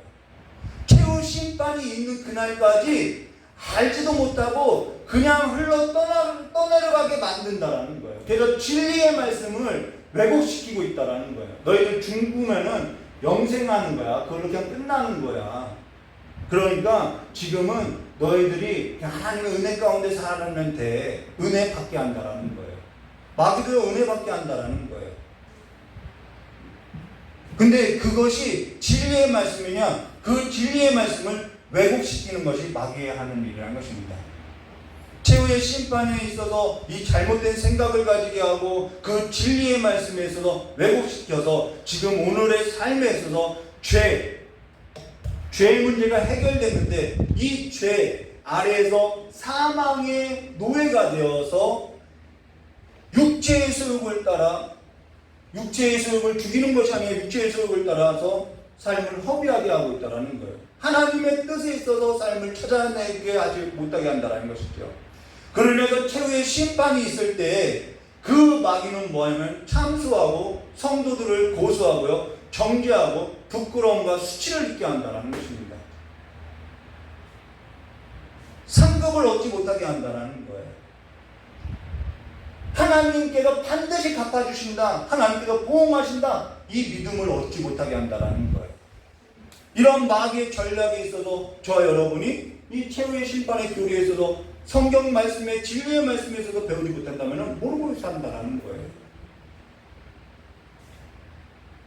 최후 심판이 있는 그날까지 알지도 못하고 그냥 흘러 떠내려가게 만든다는 거예요. 그래서 진리의 말씀을 왜곡시키고 있다는 거예요. 너희들 죽으면은 영생하는 거야. 그걸로 그냥 끝나는 거야. 그러니까 지금은 너희들이 그냥 하나님의 은혜 가운데 살아면 돼. 은혜 받게 한다라는 거예요. 마귀도 은혜 받게 한다라는 거예요. 근데 그것이 진리의 말씀이냐? 그 진리의 말씀을 왜곡시키는 것이 마귀의 하는 일이라는 것입니다. 최후의 심판에 있어서 이 잘못된 생각을 가지게 하고 그 진리의 말씀에 있어서 왜곡시켜서 지금 오늘의 삶에 있어서 죄의 문제가 해결됐는데 이 죄 아래에서 사망의 노예가 되어서 육체의 소욕을 따라, 육체의 소욕을 죽이는 것이 아니라 육체의 소욕을 따라서 삶을 허비하게 하고 있다는 거예요. 하나님의 뜻에 있어서 삶을 찾아내게 하지 못하게 한다는 것이죠. 그러면서 최후의 심판이 있을 때 그 마귀는 뭐냐면 참수하고 성도들을 고소하고요, 정죄하고 부끄러움과 수치를 입게 한다는 것입니다. 상급을 얻지 못하게 한다는 거예요. 하나님께서 반드시 갚아주신다, 하나님께서 보호하신다, 이 믿음을 얻지 못하게 한다는 거예요. 이런 마귀의 전략에 있어서 저와 여러분이 이 최후의 심판의 교리에 있어서 성경 말씀의 진리의 말씀에 있어서 배우지 못한다면 모르고 산다는 거예요.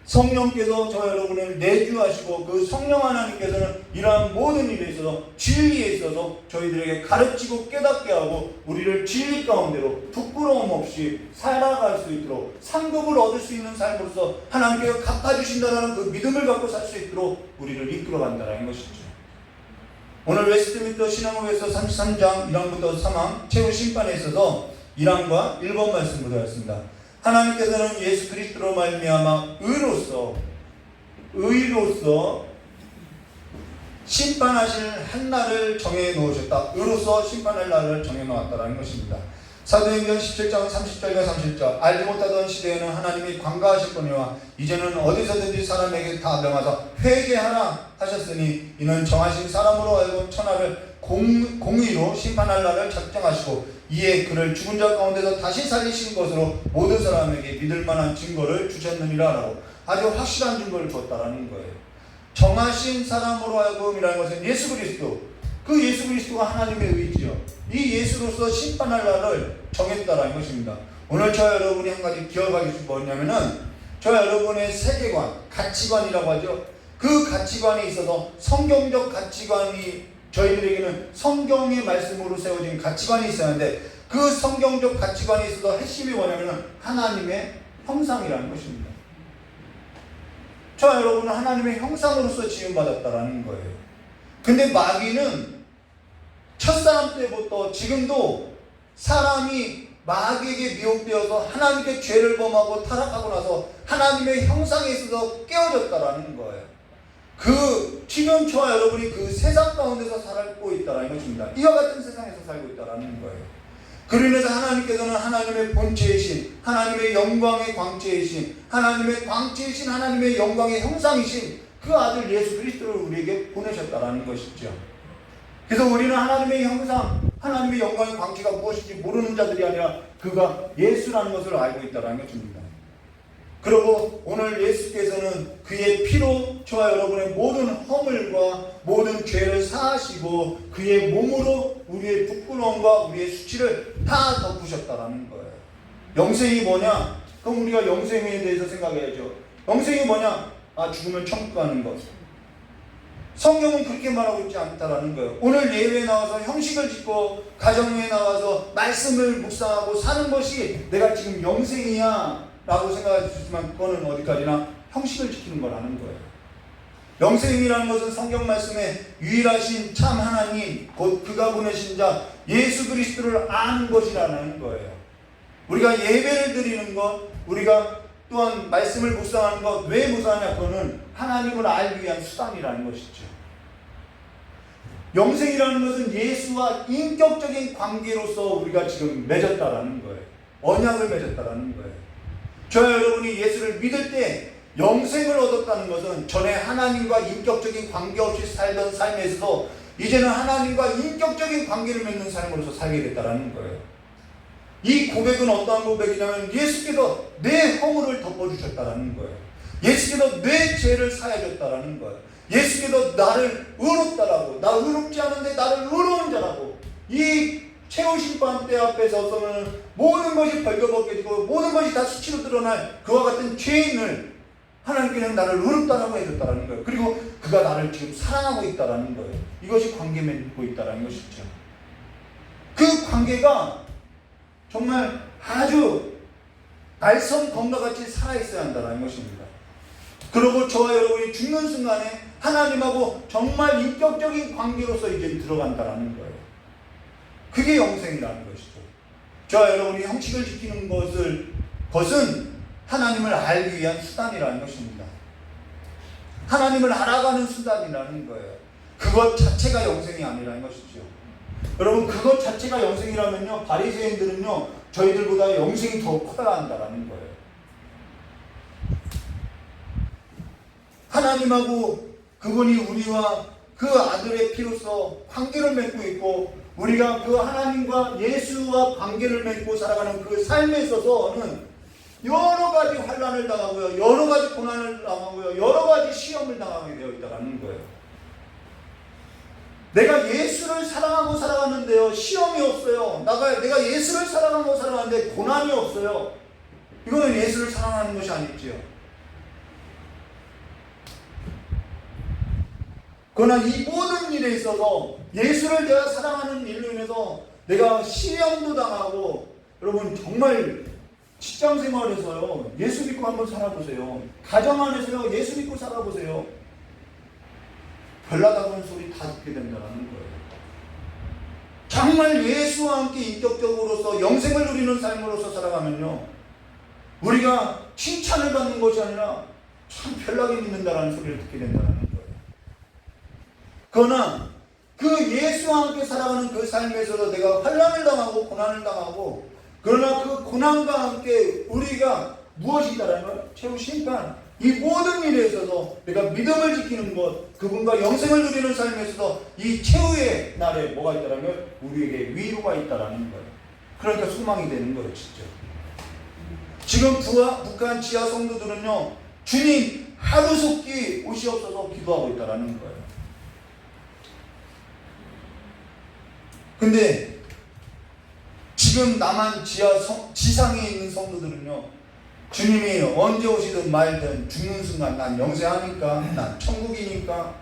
성령께서 저와 여러분을 내주하시고 그 성령 하나님께서는 이러한 모든 일에 있어서 진리에 있어서 저희들에게 가르치고 깨닫게 하고 우리를 진리 가운데로 부끄러움 없이 살아갈 수 있도록 상급을 얻을 수 있는 삶으로서 하나님께서 갚아주신다는 그 믿음을 갖고 살 수 있도록 우리를 이끌어간다는 것이죠. 오늘 웨스트민스터 신앙후에서 33장 1항부터 3항 최후 심판에 있어서 1항과 1번 말씀 보도록 하나님께서는 예수 그리스도로 말미암아 의로서 심판하실 한 날을 정해 놓으셨다. 의로서 심판할 날을 정해 놓았다는 것입니다. 사도행전 17장 30절과 31절 알지 못하던 시대에는 하나님이 관가하셨거니와 이제는 어디서든지 사람에게 다 명하사 회개하라 하셨으니 이는 정하신 사람으로 하여금 천하를 공의로 심판할 날을 작정하시고 이에 그를 죽은 자 가운데서 다시 살리신 것으로 모든 사람에게 믿을 만한 증거를 주셨느니라 라고 아주 확실한 증거를 줬다라는 거예요. 정하신 사람으로 하여금이라는 것은 예수 그리스도, 그 예수 그리스도가 하나님의 의지요. 이 예수로서 심판할 날을 정했다라는 것입니다. 오늘 저 여러분이 한 가지 기억하기 것이 뭐냐면은 저 여러분의 세계관, 가치관이라고 하죠. 그 가치관에 있어서 성경적 가치관이 저희들에게는 성경의 말씀으로 세워진 가치관이 있어야 하는데 그 성경적 가치관에 있어서 핵심이 뭐냐면은 하나님의 형상이라는 것입니다. 저 여러분은 하나님의 형상으로서 지음받았다라는 거예요. 근데 마귀는 첫사람 때부터 지금도 사람이 마귀에게 미혹되어서 하나님께 죄를 범하고 타락하고 나서 하나님의 형상에 있어서 깨어졌다라는 거예요. 지금 저와 여러분이 그 세상 가운데서 살고 있다라는 것입니다. 이와 같은 세상에서 살고 있다라는 거예요. 그로 인해서 하나님께서는 하나님의 본체이신, 하나님의 영광의 광채이신, 하나님의 광채이신, 하나님의 영광의 형상이신 그 아들 예수 그리스도를 우리에게 보내셨다라는 것이죠. 그래서 우리는 하나님의 형상, 하나님의 영광의 광채가 무엇인지 모르는 자들이 아니라 그가 예수라는 것을 알고 있다는 것입니다. 그리고 오늘 예수께서는 그의 피로 저와 여러분의 모든 허물과 모든 죄를 사하시고 그의 몸으로 우리의 부끄러움과 우리의 수치를 다 덮으셨다라는 거예요. 영생이 뭐냐? 그럼 우리가 영생에 대해서 생각해야죠. 영생이 뭐냐? 죽으면 천국 가는 것. 성경은 그렇게 말하고 있지 않다라는 거예요. 오늘 예배에 나와서 형식을 짓고 가정에 나와서 말씀을 묵상하고 사는 것이 내가 지금 영생이야 라고 생각할 수 있지만 그거는 어디까지나 형식을 지키는 거라는 거예요. 영생이라는 것은 성경 말씀에 유일하신 참 하나님 곧 그가 보내신 자 예수 그리스도를 아는 것이라는 거예요. 우리가 예배를 드리는 것, 우리가 또한 말씀을 묵상하는 것, 왜 묵상하냐? 그거는 하나님을 알기 위한 수단이라는 것이죠. 영생이라는 것은 예수와 인격적인 관계로서 우리가 지금 맺었다라는 거예요. 언약을 맺었다라는 거예요. 저와 여러분이 예수를 믿을 때 영생을 얻었다는 것은 전에 하나님과 인격적인 관계 없이 살던 삶에서 이제는 하나님과 인격적인 관계를 맺는 삶으로서 살게 됐다라는 거예요. 이 고백은 어떠한 고백이냐면 예수께서 내 허물을 덮어주셨다라는 거예요. 예수께서 내 죄를 사해줬다라는 거예요. 예수께서 나를 의롭다라고, 나 의롭지 않은데 나를 의로운 자라고, 이 최후심판 때 앞에 서서는 모든 것이 벌거벗겨지고 모든 것이 다 수치로 드러날 그와 같은 죄인을 하나님께는 나를 의롭다라고 해줬다라는 거예요. 그리고 그가 나를 지금 사랑하고 있다라는 거예요. 이것이 관계 맺고 있다라는 것이죠. 그 관계가 정말 아주 날선 검과 같이 살아있어야 한다는 것입니다. 그리고 저와 여러분이 죽는 순간에 하나님하고 정말 인격적인 관계로서 이제 들어간다는 거예요. 그게 영생이라는 것이죠. 저와 여러분이 형식을 지키는 것은 하나님을 알기 위한 수단이라는 것입니다. 하나님을 알아가는 수단이라는 거예요. 그것 자체가 영생이 아니라는 것이죠. 여러분 그것 자체가 영생이라면요 바리새인들은요 저희들보다 영생이 더 커야 한다는 거예요. 하나님하고 그분이 우리와 그 아들의 피로서 관계를 맺고 있고 우리가 그 하나님과 예수와 관계를 맺고 살아가는 그 삶에 있어서는 여러 가지 환난을 당하고요, 여러 가지 고난을 당하고요, 여러 가지 시험을 당하게 되어 있다는 거예요. 내가 예수를 사랑하고 살아가는데요 시험이 없어요. 내가 예수를 사랑하고 살아가는데 고난이 없어요. 이거는 예수를 사랑하는 것이 아니지요. 그러나 이 모든 일에 있어서 예수를 내가 사랑하는 일로 인해서 내가 시험도 당하고, 여러분 정말 직장 생활에서요 예수 믿고 한번 살아보세요. 가정 안에서요 예수 믿고 살아보세요. 별나다고는 소리 다 듣게 된다는 거예요. 정말 예수와 함께 인격적으로서 영생을 누리는 삶으로서 살아가면요 우리가 칭찬을 받는 것이 아니라 참 별나게 믿는다라는 소리를 듣게 된다는 거예요. 그러나 그 예수와 함께 살아가는 그 삶에서도 내가 환난을 당하고 고난을 당하고 그러나 그 고난과 함께 우리가 무엇이 있다라는 걸? 최후 심판. 이 모든 일에 있어서 내가 믿음을 지키는 것, 그분과 영생을 누리는 삶에 있어서 이 최후의 날에 뭐가 있다라는 걸? 우리에게 위로가 있다라는 거예요. 그러니까 소망이 되는 거예요, 진짜. 지금 북한 지하 성도들은요, 주님 하루속히 오시옵소서 기도하고 있다라는 거예요. 근데 지금 남한 지상에 있는 성도들은요, 주님이 언제 오시든 말든 죽는 순간 난 영생하니까, 난 천국이니까,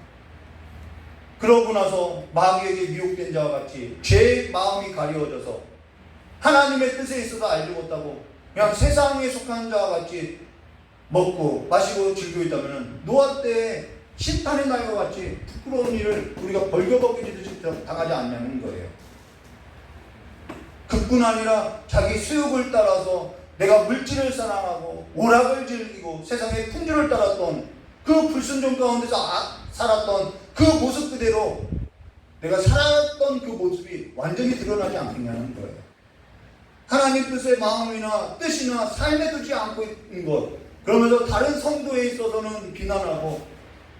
그러고 나서 마귀에게 미혹된 자와 같이 죄의 마음이 가려워져서 하나님의 뜻에 있어서 알지 못하고 그냥 세상에 속한 자와 같이 먹고 마시고 즐기고 있다면 노아 때 심판의 날과 같이 부끄러운 일을 우리가 벌거벗기듯이 당하지 않냐는 거예요. 그뿐 아니라 자기 수욕을 따라서 내가 물질을 사랑하고 오락을 즐기고 세상의 풍조를 따랐던 그 불순종 가운데서 살았던 그 모습 그대로 내가 살았던 그 모습이 완전히 드러나지 않겠냐는 거예요. 하나님 뜻의 마음이나 뜻이나 삶에 두지 않고 있는 것, 그러면서 다른 성도에 있어서는 비난하고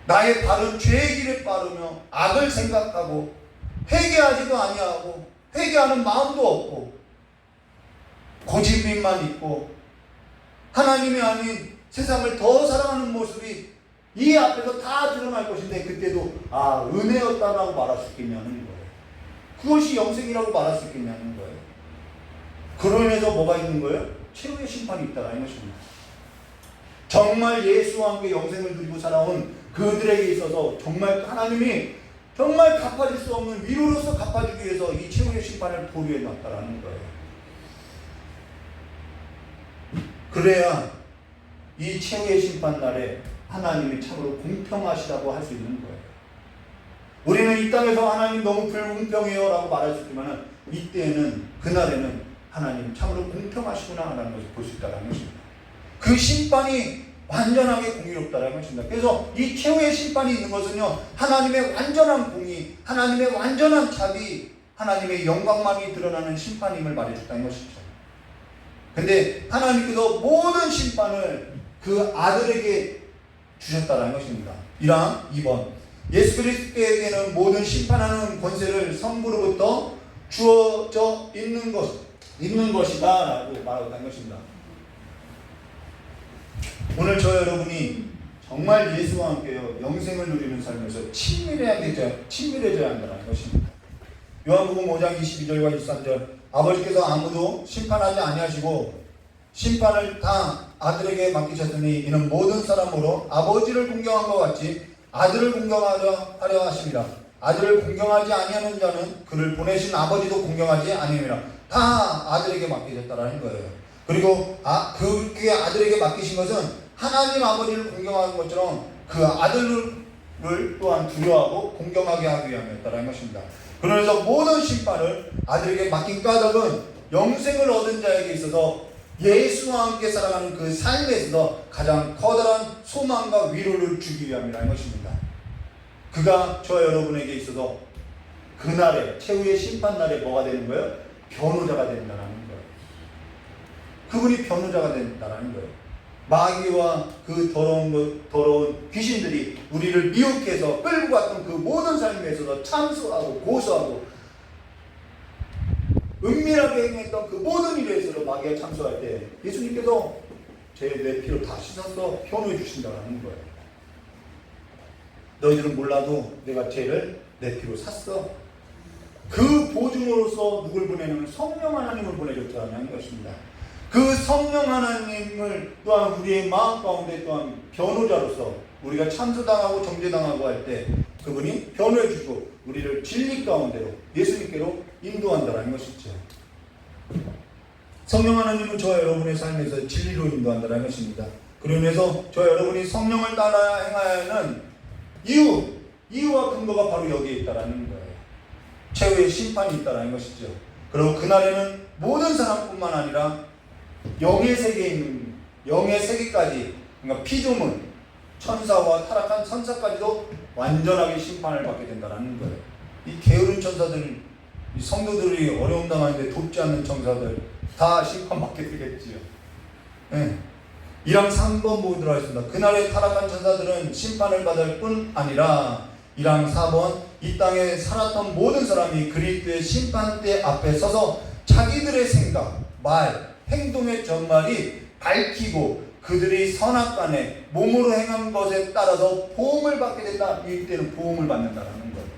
나의 바른 죄의 길에 따르며 악을 생각하고 회개하지도 아니하고 회개하는 마음도 없고 고집만 있고 하나님이 아닌 세상을 더 사랑하는 모습이 이 앞에서 다 드러날 것인데 그때도 은혜였다라고 말할 수 있겠냐는 거예요. 그것이 영생이라고 말할 수 있겠냐는 거예요. 그로 인해서 뭐가 있는 거예요? 최후의 심판이 있다라는 것입니다. 정말 예수와 함께 영생을 누리고 살아온 그들에게 있어서 정말 하나님이 정말 갚아줄 수 없는 위로로서 갚아주기 위해서 이 최후의 심판을 보류해 놨다라는 거예요. 그래야 이 최후의 심판 날에 하나님이 참으로 공평하시다고 할 수 있는 거예요. 우리는 이 땅에서 하나님 너무 불공평해요 라고 말할 수 있지만 이때에는 그날에는 하나님 참으로 공평하시구나 라는 것을 볼 수 있다는 것입니다. 그 심판이 완전하게 공의롭다는 것입니다. 그래서 이 최후의 심판이 있는 것은요, 하나님의 완전한 공의, 하나님의 완전한 자비, 하나님의 영광만이 드러나는 심판임을 말해줬다는 것이죠. 근데 하나님께서 모든 심판을 그 아들에게 주셨다는 것입니다. 1항 2번 예수 그리스도에게는 모든 심판하는 권세를 성부로부터 주어져 있는 것이다 라고 말하고 있는 것입니다. 오늘 저 여러분이 정말 예수와 함께 영생을 누리는 삶에서 친밀해져야 한다는 것입니다. 요한복음 5장 22절과 23절 아버지께서 아무도 심판하지 아니하시고 심판을 다 아들에게 맡기셨으니 이는 모든 사람으로 아버지를 공경한 것 같이 아들을 공경하려 하심이라. 아들을 공경하지 아니하는 자는 그를 보내신 아버지도 공경하지 아니함이라. 다 아들에게 맡기셨다라는 거예요. 그리고 그게 아들에게 맡기신 것은 하나님 아버지를 공경하는 것처럼 그 아들을 또한 두려워하고 공경하게 하기 위함이었다라는 것입니다. 그래서 모든 심판을 아들에게 맡긴 까닭은 영생을 얻은 자에게 있어서 예수와 함께 살아가는 그 삶에 있어서 가장 커다란 소망과 위로를 주기 위함이라는 것입니다. 그가 저 여러분에게 있어서 그날에 최후의 심판날에 뭐가 되는 거예요? 변호자가 된다는 거예요. 그분이 변호자가 된다는 거예요. 마귀와 그 더러운 귀신들이 우리를 미혹해서 끌고 갔던 그 모든 삶에 있어서 참소하고 고소하고 은밀하게 행했던 그 모든 일에 있어서 마귀가 참소할 때 예수님께서 내 피로 다 씻어서 변호해 주신다는 거예요. 너희들은 몰라도 내가 죄를 내 피로 샀어. 그 보증으로서 누굴 보내냐면 성령 하나님을 보내줬다는 것입니다. 그 성령 하나님을 또한 우리의 마음 가운데 또한 변호자로서 우리가 참소당하고 정죄당하고 할 때 그분이 변호해 주시고 우리를 진리 가운데로 예수님께로 인도한다는 것이죠. 성령 하나님은 저와 여러분의 삶에서 진리로 인도한다는 것입니다. 그러고 인해서 저 여러분이 성령을 따라 행하야 하는 이유와 근거가 바로 여기에 있다는 거예요. 최후의 심판이 있다는 것이죠. 그리고 그날에는 모든 사람뿐만 아니라 영의 세계에 있는 영의 세계까지, 그러니까 피조물, 천사와 타락한 천사까지도 완전하게 심판을 받게 된다는 거예요. 이 게으른 천사들, 이 성도들이 어려움 당하는데 돕지 않는 천사들, 다 심판받게 되겠지요. 예. 1항 3번 보고 들어가겠습니다. 그날에 타락한 천사들은 심판을 받을 뿐 아니라 1항 4번 이 땅에 살았던 모든 사람이 그리스도의 심판대 앞에 서서 자기들의 생각, 말, 행동의 전말이 밝히고 그들이 선악간에 몸으로 행한 것에 따라서 보응을 받게 된다. 이때는 보응을 받는다라는 거예요.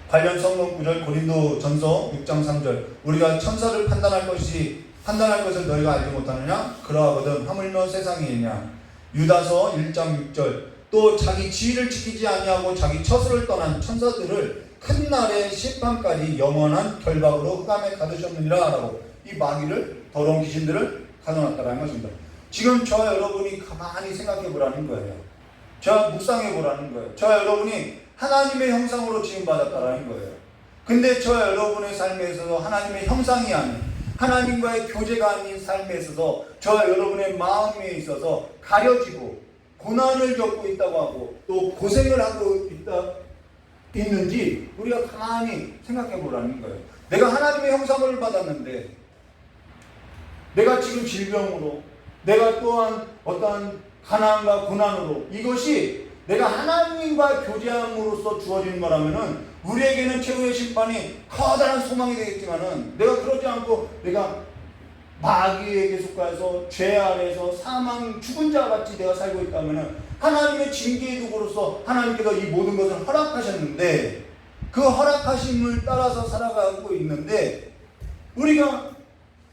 관련 성경 구절 고린도 전서 6장 3절 우리가 천사를 판단할 것을 너희가 알지 못하느냐? 그러하거든 하물며 세상이냐. 유다서 1장 6절 또 자기 지위를 지키지 아니하고 자기 처소를 떠난 천사들을 큰 날의 심판까지 영원한 결박으로 흑암에 가두셨느니라 라고 이 마귀를 더러운 귀신들을 가둬놨다라는 것입니다. 지금 저와 여러분이 가만히 생각해 보라는 거예요. 저와 묵상해 보라는 거예요. 저와 여러분이 하나님의 형상으로 지음받았다라는 거예요. 근데 저와 여러분의 삶에 있어서 하나님의 형상이 아닌 하나님과의 교제가 아닌 삶에 있어서 저와 여러분의 마음에 있어서 가려지고 고난을 겪고 있다고 하고 또 고생을 하고 있는지 우리가 가만히 생각해 보라는 거예요. 내가 하나님의 형상을 받았는데 내가 지금 질병으로 내가 또한 어떠한 가난과 고난으로 이것이 내가 하나님과 교제함으로써 주어지는 거라면은 우리에게는 최후의 심판이 커다란 소망이 되겠지만은 내가 그러지 않고 내가 마귀에게 속하여서 죄 아래에서 사망 죽은 자 같이 내가 살고 있다면은 하나님의 징계의 도구로서 하나님께서 이 모든 것을 허락하셨는데 그 허락하심을 따라서 살아가고 있는데 우리가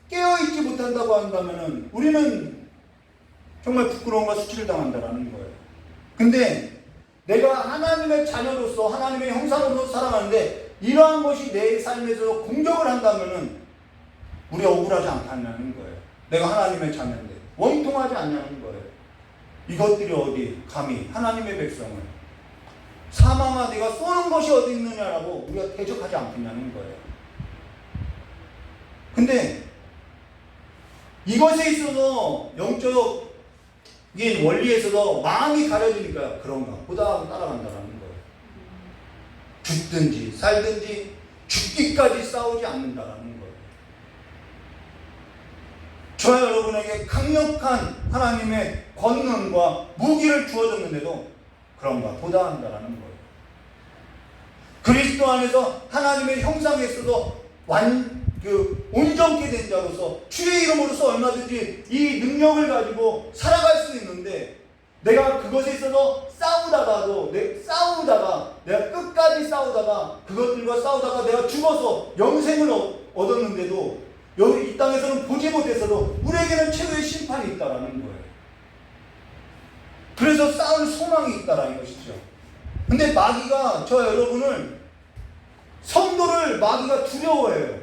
깨어있지 못한다고 한다면은 우리는 정말 부끄러움과 수치를 당한다라는 거예요. 근데 내가 하나님의 자녀로서 하나님의 형상으로 살아가는데 이러한 것이 내 삶에서 공격을 한다면은 우리 억울하지 않다는 거예요. 내가 하나님의 자녀인데 원통하지 않냐는 거예요. 이것들이 어디 감히 하나님의 백성을 사망아 내가 쏘는 것이 어디 있느냐라고 우리가 대적하지 않겠냐는 거예요. 근데 이것에 있어서 영적인 원리에 있어서 마음이 가려지니까 그런가 보다 하고 따라간다는 거예요. 죽든지 살든지 죽기까지 싸우지 않는다라는 거예요. 저와 여러분에게 강력한 하나님의 권능과 무기를 주어졌는데도 그런가 보다 한다라는 거예요. 그리스도 안에서 하나님의 형상에 있어서 온전케 된 자로서 주의 이름으로서 얼마든지 이 능력을 가지고 살아갈 수 있는데 내가 그것에 있어서 내가 끝까지 싸우다가 그것들과 싸우다가 내가 죽어서 영생을 얻었는데도 여기 이 땅에서는 보지 못했어도 우리에게는 최후의 심판이 있다라는 거예요. 그래서 싸울 소망이 있다라는 것이죠. 근데 마귀가 저와 여러분을 성도를 마귀가 두려워해요.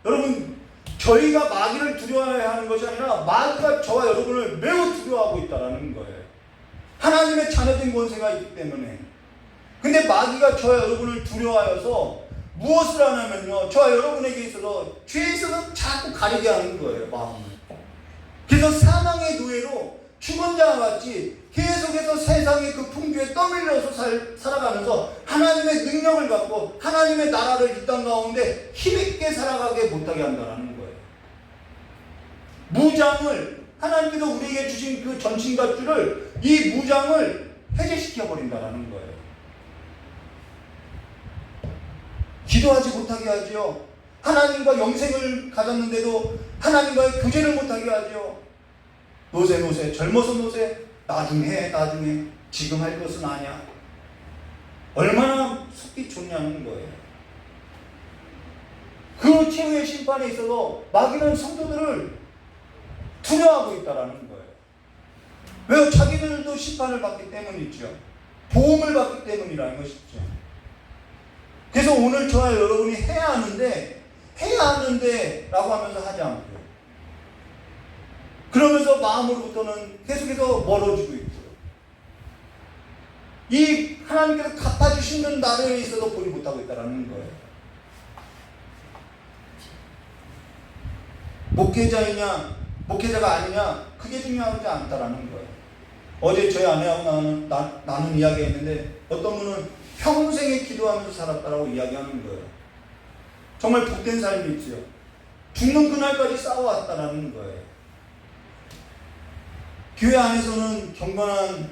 여러분 저희가 마귀를 두려워해야 하는 것이 아니라 마귀가 저와 여러분을 매우 두려워하고 있다는 거예요. 하나님의 자녀된 권세가 있기 때문에. 근데 마귀가 저와 여러분을 두려워하여서 무엇을 하냐면요 저와 여러분에게 있어서 죄에 있어서 자꾸 가리게 하는 거예요. 마음을. 그래서 사망의 노예로 죽은 자와 같이 계속해서 세상의 그 풍조에 떠밀려서 살아가면서 하나님의 능력을 갖고 하나님의 나라를 이 땅 가운데 힘있게 살아가게 못하게 한다는 거예요. 무장을 하나님께서 우리에게 주신 그 전신갑주를 이 무장을 해제시켜버린다는 거예요. 기도하지 못하게 하지요. 하나님과 영생을 가졌는데도 하나님과의 교제를 못하게 하지요. 노세 젊어서 노세 나중에 지금 할 것은 아니야. 얼마나 속이 좋냐는 거예요. 그 최후의 심판에 있어서 마귀는 성도들을 두려워하고 있다라는 거예요. 왜요? 자기들도 심판을 받기 때문이죠. 보험을 받기 때문이라는 것이죠. 그래서 오늘 저와 여러분이 해야 하는데 라고 하면서 하지 않고요. 그러면서 마음으로부터는 계속해서 멀어지고 있고요. 이 하나님께서 갚아주시는 날에 있어서 보지 못하고 있다는 거예요. 목회자가 아니냐 그게 중요하지 않다라는 거예요. 어제 저희 아내하고 나눈 이야기가 있는데 어떤 분은 평생에 기도하면서 살았다라고 이야기하는 거예요. 정말 복된 삶이 있지요. 죽는 그날까지 싸워왔다라는 거예요. 교회 안에서는 경건한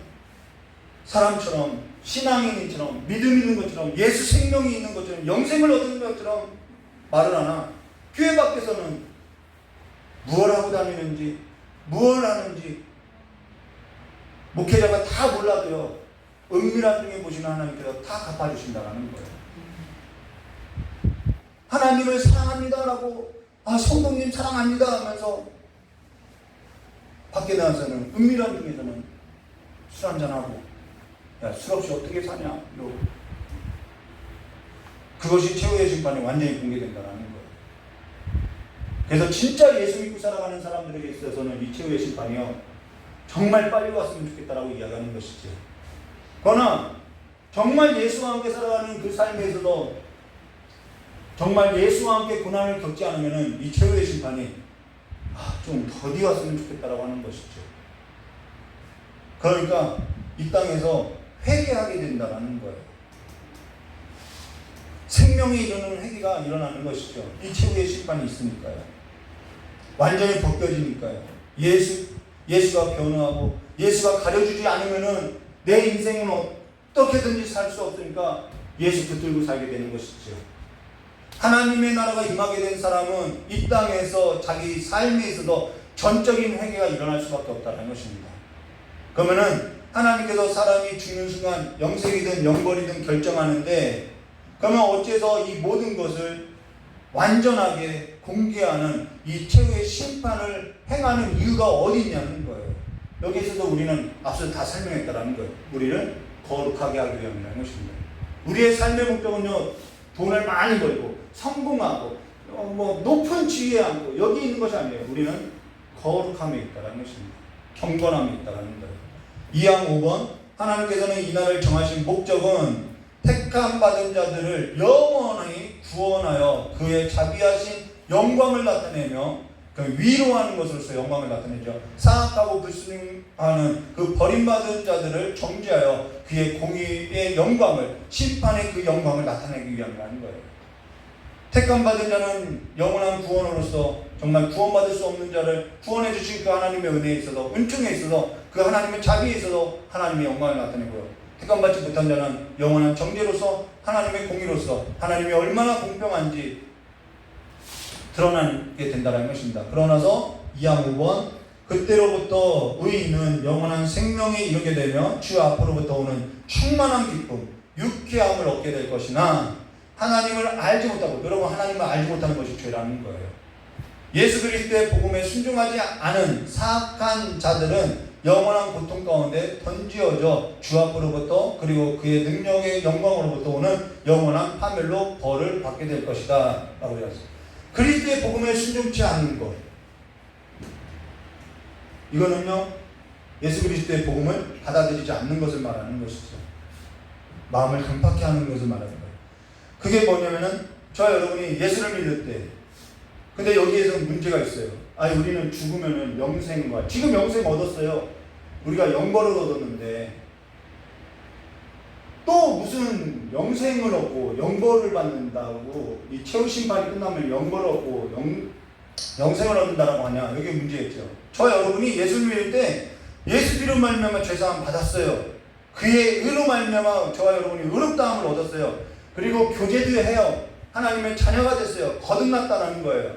사람처럼, 신앙인처럼, 믿음 있는 것처럼, 예수 생명이 있는 것처럼, 영생을 얻는 것처럼 말을 하나, 교회 밖에서는 무엇을 하고 다니는지, 무엇을 하는지 목회자가 다 몰라도요, 은밀한 중에 보시는 하나님께서 다 갚아주신다는 거예요. 하나님을 사랑합니다라고, 성도님 사랑합니다 하면서 밖에 나와서는, 은밀한 중에서는 술 한잔하고, 야, 술 없이 어떻게 사냐 이러고. 그것이 최후의 심판이 완전히 공개된다는 거예요. 그래서 진짜 예수 믿고 살아가는 사람들에게 있어서는 이 최후의 심판이요, 정말 빨리 왔으면 좋겠다라고 이야기하는 것이죠. 그러나 정말 예수와 함께 살아가는 그 삶에서도 정말 예수와 함께 고난을 겪지 않으면 이 최후의 심판이 좀 더디 왔으면 좋겠다라고 하는 것이죠. 그러니까 이 땅에서 회개하게 된다는 거예요. 생명에 이르는 회개가 일어나는 것이죠. 이 최후의 심판이 있으니까요. 완전히 벗겨지니까요. 예수가 변호하고 예수가 가려주지 않으면은 내 인생은 어떻게든지 살 수 없으니까 예수 붙들고 살게 되는 것이죠. 하나님의 나라가 임하게 된 사람은 이 땅에서 자기 삶에 있어서 전적인 회개가 일어날 수밖에 없다는 것입니다. 그러면은 하나님께서 사람이 죽는 순간 영생이든 영벌이든 결정하는데, 그러면 어째서 이 모든 것을 완전하게 공개하는 이 최후의 심판을 행하는 이유가 어디 있냐는 거예요. 여기에서도 우리는 앞서 다 설명했다라는 거예요. 우리를 거룩하게 하기 위함이라는 것입니다. 우리의 삶의 목적은요, 돈을 많이 벌고 성공하고 높은 지위에 앉고 여기 있는 것이 아니에요. 우리는 거룩함에 있다라는 것입니다. 경건함에 있다라는 거예요. 2항 5번, 하나님께서는 이 날을 정하신 목적은 택함 받은 자들을 영원히 구원하여 그의 자비하신 영광을 나타내며 그 위로하는 것으로서 영광을 나타내죠. 사악하고 불순하는 그 버림받은 자들을 정죄하여 그의 공의의 영광을, 심판의 그 영광을 나타내기 위함이라는 거예요. 택함 받은 자는 영원한 구원으로서 정말 구원받을 수 없는 자를 구원해 주신 그 하나님의 은혜에 있어서, 은총에 있어서, 그 하나님의 자비에 있어서 하나님의 영광을 나타내고요. 택함받지 못한 자는 영원한 정죄로서, 하나님의 공의로서 하나님이 얼마나 공평한지 드러나게 된다는 것입니다. 그러나서 2항 5번, 그때로부터 의인은 영원한 생명에 이르게 되며 주 앞으로부터 오는 충만한 기쁨, 유쾌함을 얻게 될 것이나 하나님을 알지 못하고, 여러분 하나님을 알지 못하는 것이 죄라는 거예요. 예수 그리스도의 복음에 순종하지 않은 사악한 자들은 영원한 고통 가운데 던지어져 주 앞으로부터, 그리고 그의 능력의 영광으로부터 오는 영원한 파멸로 벌을 받게 될 것이다 라고 이야기했습니다. 그리스도의 복음에 순종치 않는 것, 이거는요, 예수 그리스도의 복음을 받아들이지 않는 것을 말하는 것이죠. 마음을 강팍해 하는 것을 말하는 거예요. 그게 뭐냐면은, 저와 여러분이 예수를 믿을 때, 근데 여기에서 문제가 있어요. 우리는 죽으면은 영생과, 지금 영생 얻었어요. 우리가 영벌을 얻었는데 또 무슨 영생을 얻고 영벌을 받는다고, 이 최후 심판이 끝나면 영벌을 얻고 영생을 얻는다라고 하냐, 여기 문제겠죠. 저와 여러분이 예수를 믿을 때 예수 피로 말미암아 죄사함 받았어요. 그의 의로 말미암아 저와 여러분이 의롭다함을 얻었어요. 그리고 교제도 해요. 하나님의 자녀가 됐어요. 거듭났다는 거예요.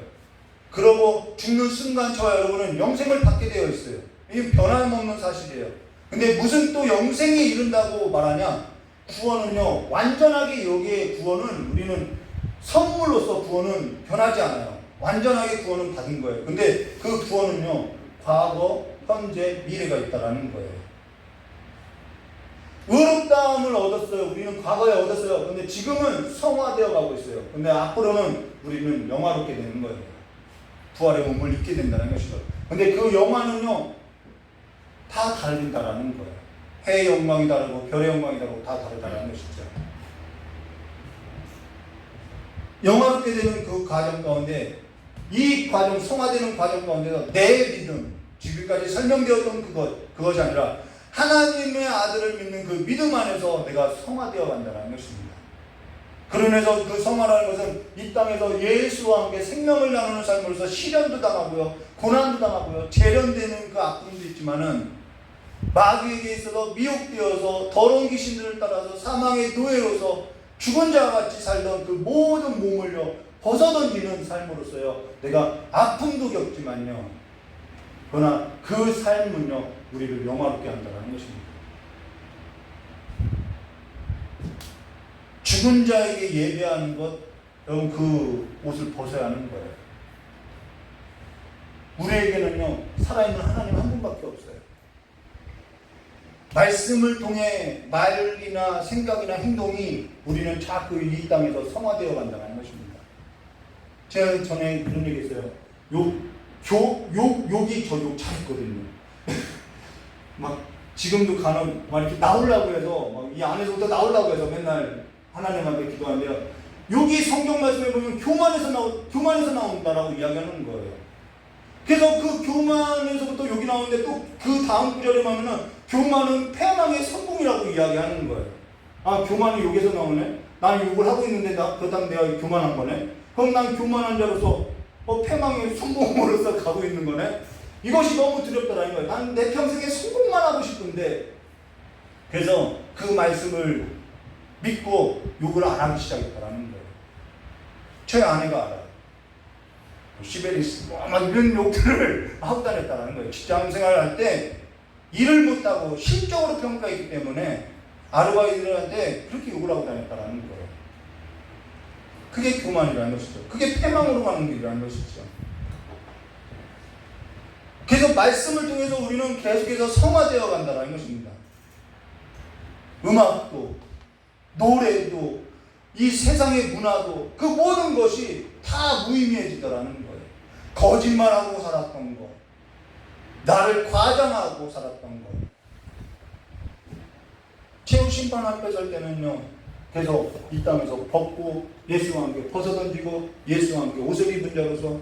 그러고 죽는 순간 저와 여러분은 영생을 받게 되어 있어요. 이게 변함없는 사실이에요. 근데 무슨 또 영생에 이른다고 말하냐? 구원은요, 완전하게 여기에 구원은, 우리는 선물로서 구원은 변하지 않아요. 완전하게 구원은 받은 거예요. 근데 그 구원은요, 과거, 현재, 미래가 있다라는 거예요. 의롭다함을 얻었어요. 우리는 과거에 얻었어요. 근데 지금은 성화되어 가고 있어요. 근데 앞으로는 우리는 영화롭게 되는 거예요. 부활의 몸을 입게 된다는 것이죠. 근데 그 영화는요, 다 다른다라는 거예요. 해의 영광이 다르고 별의 영광이 다르고 다 다르다는 것이죠. 영화롭게 되는 그 과정 가운데, 이 과정, 성화되는 과정 가운데서 내 믿음, 지금까지 설명되었던 그것이 아니라 하나님의 아들을 믿는 그 믿음 안에서 내가 성화되어 간다는 것입니다. 그러면서 그 성화라는 것은 이 땅에서 예수와 함께 생명을 나누는 삶으로서 시련도 당하고요, 고난도 당하고요, 재련되는 그 아픔도 있지만은 마귀에게 있어서 미혹되어서 더러운 귀신들을 따라서 사망의 노예로서 죽은 자와 같이 살던 그 모든 몸을요 벗어던지는 삶으로서요 내가 아픔도 겪지만요, 그러나 그 삶은요 우리를 영화롭게 한다는 것입니다. 죽은 자에게 예배하는 것, 여러분 그 옷을 벗어야 하는 거예요. 우리에게는요 살아있는 하나님 한 분밖에 없어요. 말씀을 통해 말이나 생각이나 행동이 우리는 자꾸 이 땅에서 성화되어 간다는 것입니다. 제가 전에 그런 얘기 했어요. 욕이 저 욕 잘했거든요. 막 지금도 간혹 막 이렇게 나오려고 해서 막 이 안에서부터 나오려고 해서 맨날 하나님한테 기도하는데요. 여기 성경 말씀에 보면 교만에서 나온다라고 이야기하는 거예요. 그래서 그 교만에서부터 욕이 나오는데 또 그 다음 구절에 보면은 교만은 패망의 성공이라고 이야기하는 거예요. 아, 교만이 여기서 나오네? 난 욕을 하고 있는데 그렇다면 내가 교만한 거네? 그럼 난 교만한 자로서 패망의 성공으로서 가고 있는 거네? 이것이 너무 두렵다라는 거예요. 난 내 평생에 성공만 하고 싶은데, 그래서 그 말씀을 믿고 욕을 안 하기 시작했다라는 거예요. 저희 아내가 알아요. 시베리스 막 이런 욕들을 하고 다녔다는 거예요. 직장 생활할 때 일을 못하고 실적으로 평가했기 때문에 아르바이트들한테 그렇게 욕을 하고 다녔다는 거예요. 그게 교만이라는 것이죠. 그게 패망으로 가는 길이라는 것이죠. 그래서 말씀을 통해서 우리는 계속해서 성화되어 간다는 것입니다. 음악도 노래도 이 세상의 문화도 그 모든 것이 다 무의미해지더라는 거예요. 거짓말하고 살았던 거, 나를 과장하고 살았던 거. 최후 심판 앞에 설 때는요 계속 이 땅에서 벗고 예수와 함께 벗어던지고 예수와 함께 옷을 입은 자로서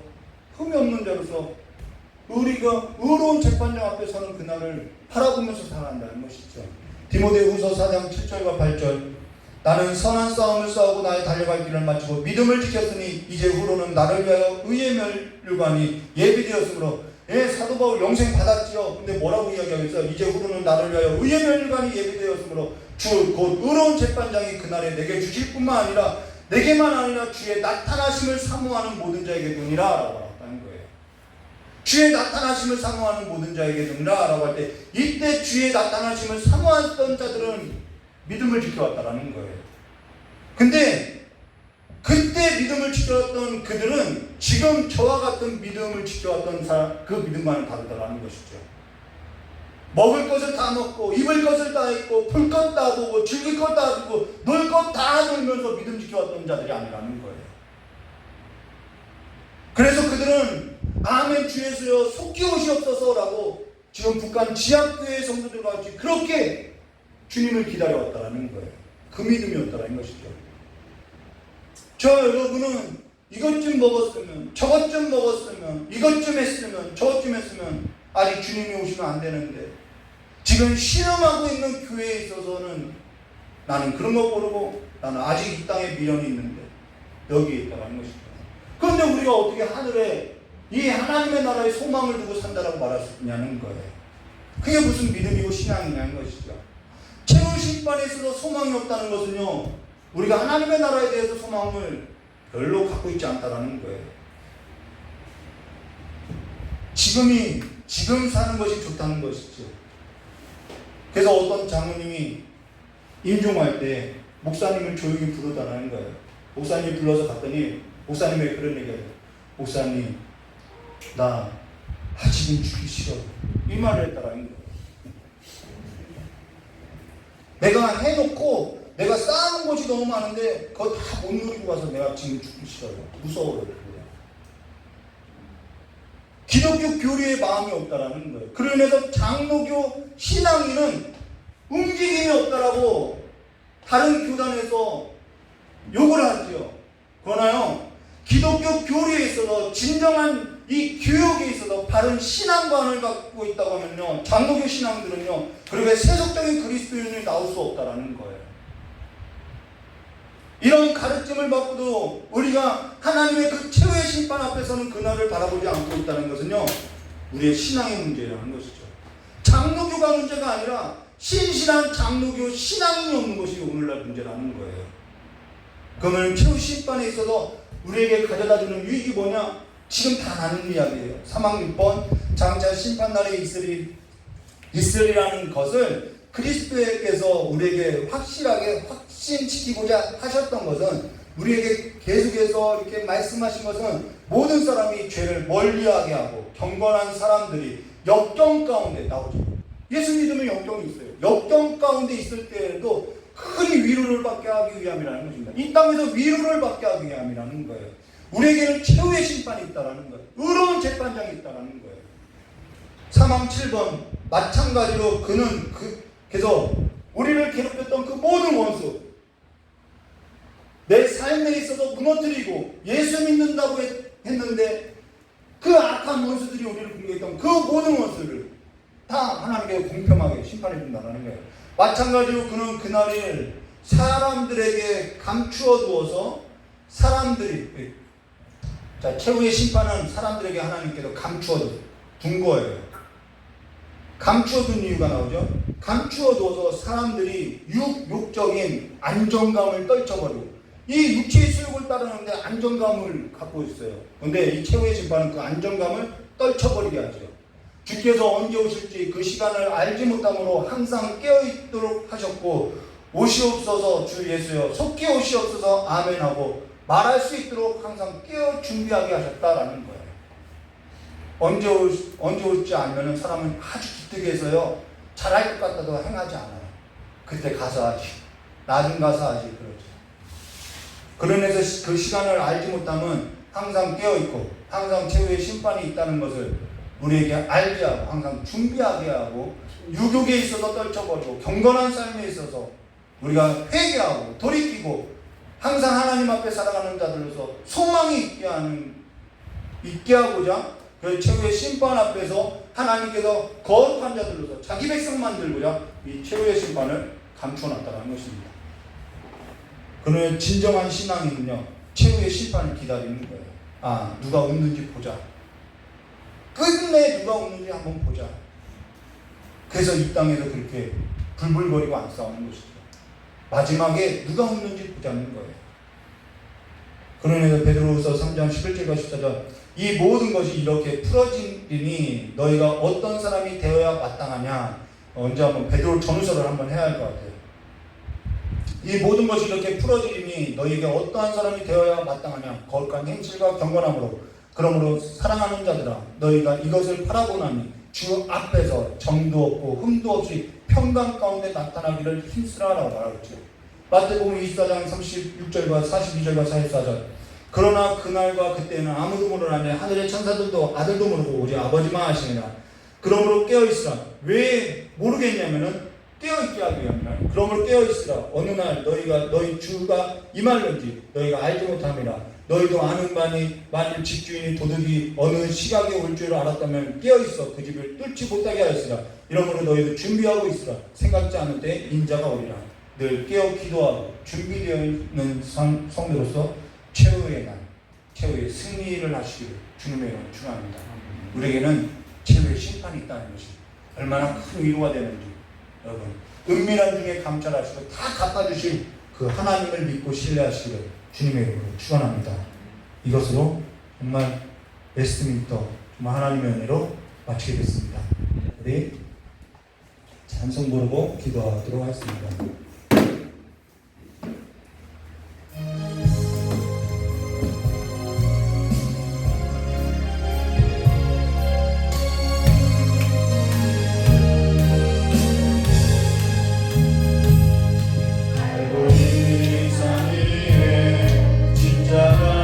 흠이 없는 자로서 우리가 의로운 재판장 앞에 서는 그날을 바라보면서 살아간다는 것이죠. 디모데후서 4장 7절과 8절. 나는 선한 싸움을 싸우고 나의 달려갈 길을 마치고 믿음을 지켰으니 이제 후로는 나를 위하여 의의 멸류관이 예비되었으므로, 사도 바울 영생 받았지요. 근데 뭐라고 이야기하겠어요? 이제 후로는 나를 위하여 의의 멸류관이 예비되었으므로 주 곧 의로운 재판장이 그날에 내게 주실 뿐만 아니라 내게만 아니라 주의 나타나심을 사모하는 모든 자에게 되니라 라고 했다는 거예요. 주의 나타나심을 사모하는 모든 자에게 되니라 라고 할 때, 이때 주의 나타나심을 사모했던 자들은 믿음을 지켜왔다라는 거예요. 근데 그때 믿음을 지켜왔던 그들은 지금 저와 같은 믿음을 지켜왔던 그 믿음과는 다르다라는 것이죠. 먹을 것을 다 먹고 입을 것을 다 입고 볼 것 다 보고 즐길 것 다 보고 놀 것 다 놀면서 믿음 지켜왔던 자들이 아니라는 거예요. 그래서 그들은 아멘 주 예수여 속기오시옵소서라고 지금 북한 지하교회 성도들과 같이 그렇게 주님을 기다려왔다라는 거예요. 그 믿음이었다라는 것이죠. 저 여러분은 이것 좀 먹었으면, 저것 좀 먹었으면, 이것 좀 했으면, 저것 좀 했으면 아직 주님이 오시면 안 되는데, 지금 실험하고 있는 교회에 있어서는 나는 그런 거 모르고 나는 아직 이 땅에 미련이 있는데 여기에 있다라는 것이죠. 그런데 우리가 어떻게 하늘에 이 하나님의 나라의 소망을 두고 산다라고 말할 수 있냐는 거예요. 그게 무슨 믿음이고 신앙이냐는 것이죠. 최후 심판에 있어서 소망이 없다는 것은요, 우리가 하나님의 나라에 대해서 소망을 별로 갖고 있지 않다라는 거예요. 지금 사는 것이 좋다는 것이죠. 그래서 어떤 장로님이 임종할 때 목사님을 조용히 부르다라는 거예요. 목사님이 불러서 갔더니 목사님이 왜 그런 얘기해요? 목사님, 나 아직은 죽기 싫어. 이 말을 했다라는 거예요. 내가 해놓고 내가 쌓아놓은 것이 너무 많은데 그거 다 못 누리고 와서 내가 지금 죽기 싫어요. 무서워요. 기독교 교리의 마음이 없다라는 거예요. 그로 인해서 장로교 신앙인은 움직임이 없다라고 다른 교단에서 욕을 하죠. 그러나요, 기독교 교리에 있어서 진정한 이 교육에 있어서 바른 신앙관을 갖고 있다고 하면요, 장로교 신앙들은요, 그렇게 세속적인 그리스도인이 나올 수 없다라는 거예요. 이런 가르침을 받고도 우리가 하나님의 그 최후의 심판 앞에서는 그날을 바라보지 않고 있다는 것은요, 우리의 신앙의 문제라는 것이죠. 장로교가 문제가 아니라 신실한 장로교 신앙이 없는 것이 오늘날 문제라는 거예요. 그러면 최후 심판에 있어서 우리에게 가져다주는 유익이 뭐냐? 지금 다 아는 이야기예요. 사망 6번 장차 심판날에 있으리라는 것을 그리스도께서 우리에게 확실하게 확신시키고자 하셨던 것은, 우리에게 계속해서 이렇게 말씀하신 것은, 모든 사람이 죄를 멀리하게 하고 경건한 사람들이 역경 가운데 나오죠. 예수 믿으면 역경이 있어요. 역경 가운데 있을 때에도 흔히 위로를 받게 하기 위함이라는 것입니다. 이 땅에서 위로를 받게 하기 위함이라는 거예요. 우리에게는 최후의 심판이 있다라는 거예요. 의로운 재판장이 있다라는 거예요. 사망 7번 마찬가지로 그는 그래서 우리를 괴롭혔던 그 모든 원수, 내 삶에 있어서 무너뜨리고 예수 믿는다고 했는데 그 악한 원수들이 우리를 공격했던 그 모든 원수를 다 하나님께 공평하게 심판해 준다는 거예요. 마찬가지로 그는 그날을 사람들에게 감추어 두어서 사람들이, 자, 최후의 심판은 사람들에게 하나님께서 감추어 둔 거예요. 감추어 둔 이유가 나오죠. 감추어 둬서 사람들이 육적인 안정감을 떨쳐버리고, 이 육체의 수욕을 따르는데 안정감을 갖고 있어요. 근데 이 최후의 심판은 그 안정감을 떨쳐버리게 하죠. 주께서 언제 오실지 그 시간을 알지 못함으로 항상 깨어있도록 하셨고, 오시옵소서 주 예수여 속히 오시옵소서 아멘하고 말할 수 있도록 항상 깨어 준비하게 하셨다라는 거예요. 언제 올지 알면은 사람은 아주 기특해서요, 잘할 것 같아도 행하지 않아요. 그때 가서 하지, 나중 가서 하지, 그러죠. 그러면서 그 시간을 알지 못하면 항상 깨어있고 항상 최후의 심판이 있다는 것을 우리에게 알게 하고 항상 준비하게 하고, 유혹에 있어서 떨쳐버리고 경건한 삶에 있어서 우리가 회개하고 돌이키고 항상 하나님 앞에 살아가는 자들로서 소망이 있게 하고자, 그 최후의 심판 앞에서 하나님께서 거룩한 자들로서 자기 백성 만들고자 이 최후의 심판을 감춰놨다는 것입니다. 그러면 진정한 신앙이군요, 최후의 심판을 기다리는 거예요. 아, 누가 웃는지 보자. 끝내 누가 웃는지 한번 보자. 그래서 이 땅에서 그렇게 불불거리고 안 싸우는 것이죠. 마지막에 누가 웃는지 보자는 거예요. 그러면서 베드로후서 3장 11절과 14절, 이 모든 것이 이렇게 풀어지니 너희가 어떤 사람이 되어야 마땅하냐. 언제 한번 베드로 전후서를 한번 해야 할 것 같아요. 이 모든 것이 이렇게 풀어지니 너희에게 어떠한 사람이 되어야 마땅하냐. 거룩한 행실과 경건함으로, 그러므로 사랑하는 자들아, 너희가 이것을 바라보나니 주 앞에서 정도 없고 흠도 없이 평강 가운데 나타나기를 힘쓰라라고 말하겠죠. 마태복음 24장 36절과 42절과 44절, 그러나 그날과 그때는 아무도 모르나니 하늘의 천사들도 아들도 모르고 오직 아버지만 아시느니라. 그러므로 깨어있으라. 왜 모르겠냐면은 깨어있게 하기 위함이라. 그러므로 깨어있으라. 어느 날 너희 주가 임할는지 너희가 알지 못함이라. 너희도 아는 바니 만일 집주인이 도둑이 어느 시각에 올 줄 알았다면 깨어있어 그 집을 뚫지 못하게 하였으라. 이러므로 너희도 준비하고 있으라. 생각지 않을 때 인자가 오리라. 늘 깨어 기도하고 준비되어 있는 성도로서 최후의 날, 최후의 승리를 하시기를 주님의 이름으로 축원합니다. 우리에게는 최후의 심판이 있다는 것이 얼마나 큰 위로가 되는지, 여러분 은밀한 중에 감찰하시고 다 갚아주실 그 하나님을 믿고 신뢰하시기를 주님의 이름으로 축원합니다. 이것으로 정말 웨스트민스터 정말 하나님의 은혜로 마치게 됐습니다. 우리 찬송 부르고 기도하도록 하겠습니다. 십자가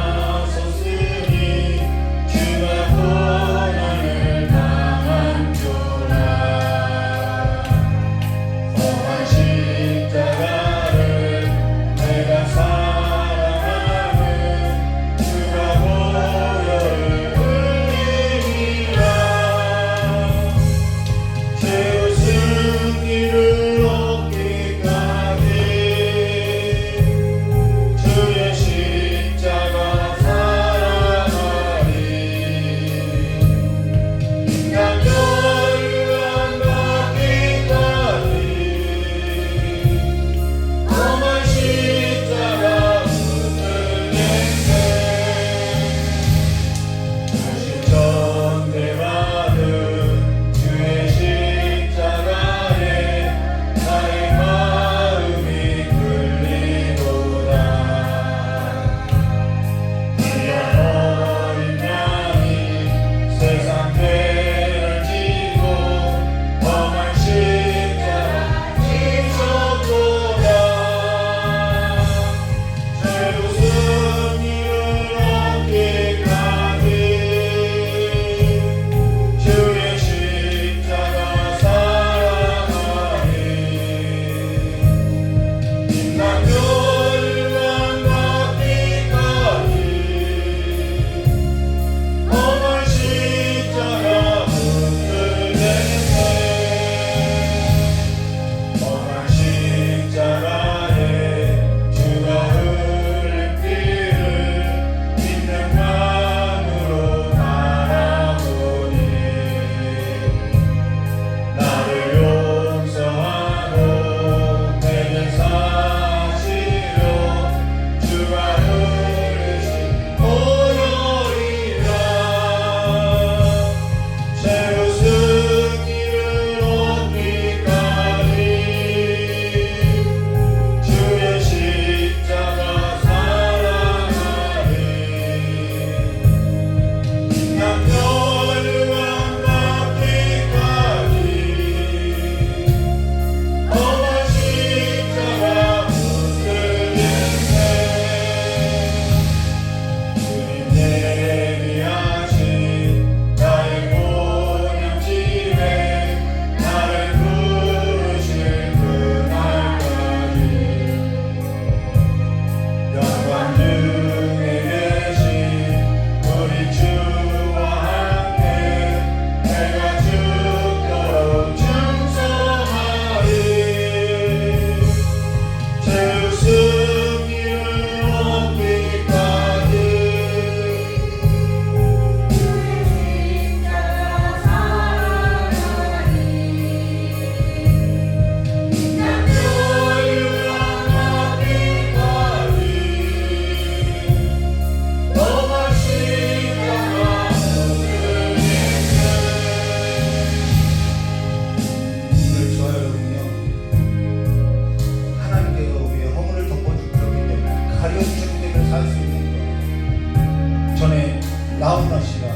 주셨기 때문에 살 수 있는 거예요. 전에 나훈아 씨가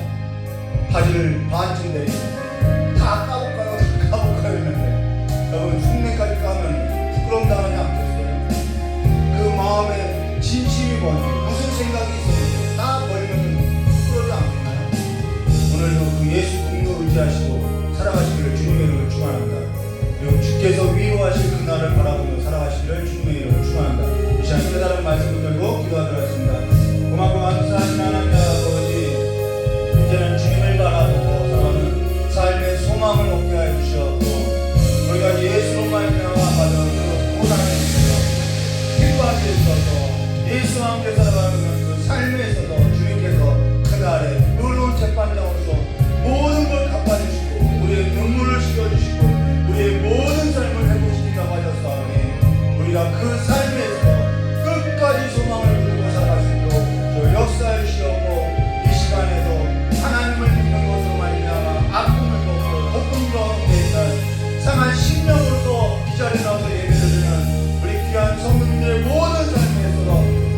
바지를 반쯤 내리고 다 까볼까요? 다 까볼까요? 했는데 여러분 흉내까지 까면 부끄러움 당하지 않겠어요? 그 마음에 진심이 뭔지 무슨 생각이 있었는지 다 버리면 부끄러지 않겠나요? 오늘도 그 예수 공로 의지하시고 살아가시기를 주님의 이름으로 축원합니다. 그리고 주께서 위로하실 그날을 바라보며 살아가시기를 주님의 이름으로 축원한다. 이 시간 깨달은 말씀을 들고 기도하도록 하겠습니다. 고맙고 감사하신 하나님 아버지, 이제는 주님을 바라보고 살아가는 삶의 소망을 얻게 하여 주시옵고 우리가 예수로 말미암아 받은 그 고난에 있어서 기뻐하게 있어서 예수와 함께 살아가는 그 삶에 있어서 주님께서 그날에 의로운 재판장으로서 모든 걸 갚아주시고 우리의 눈물을 씻어주시고 우리의 모든 삶을 회복시킨다고 하셨사오니 우리가 그 삶에서 끝까지 소망을 두고 살아갈 수 있도록 저 역사해 주시옵고 이 시간에도 하나님을 믿는 것으로 말미암아 아픔을 돕고 고통 가운데 있는 상한 심령으로서 이 자리에 나와서 예배를 드리는 우리 귀한 성도님들의 모든 삶에 있어서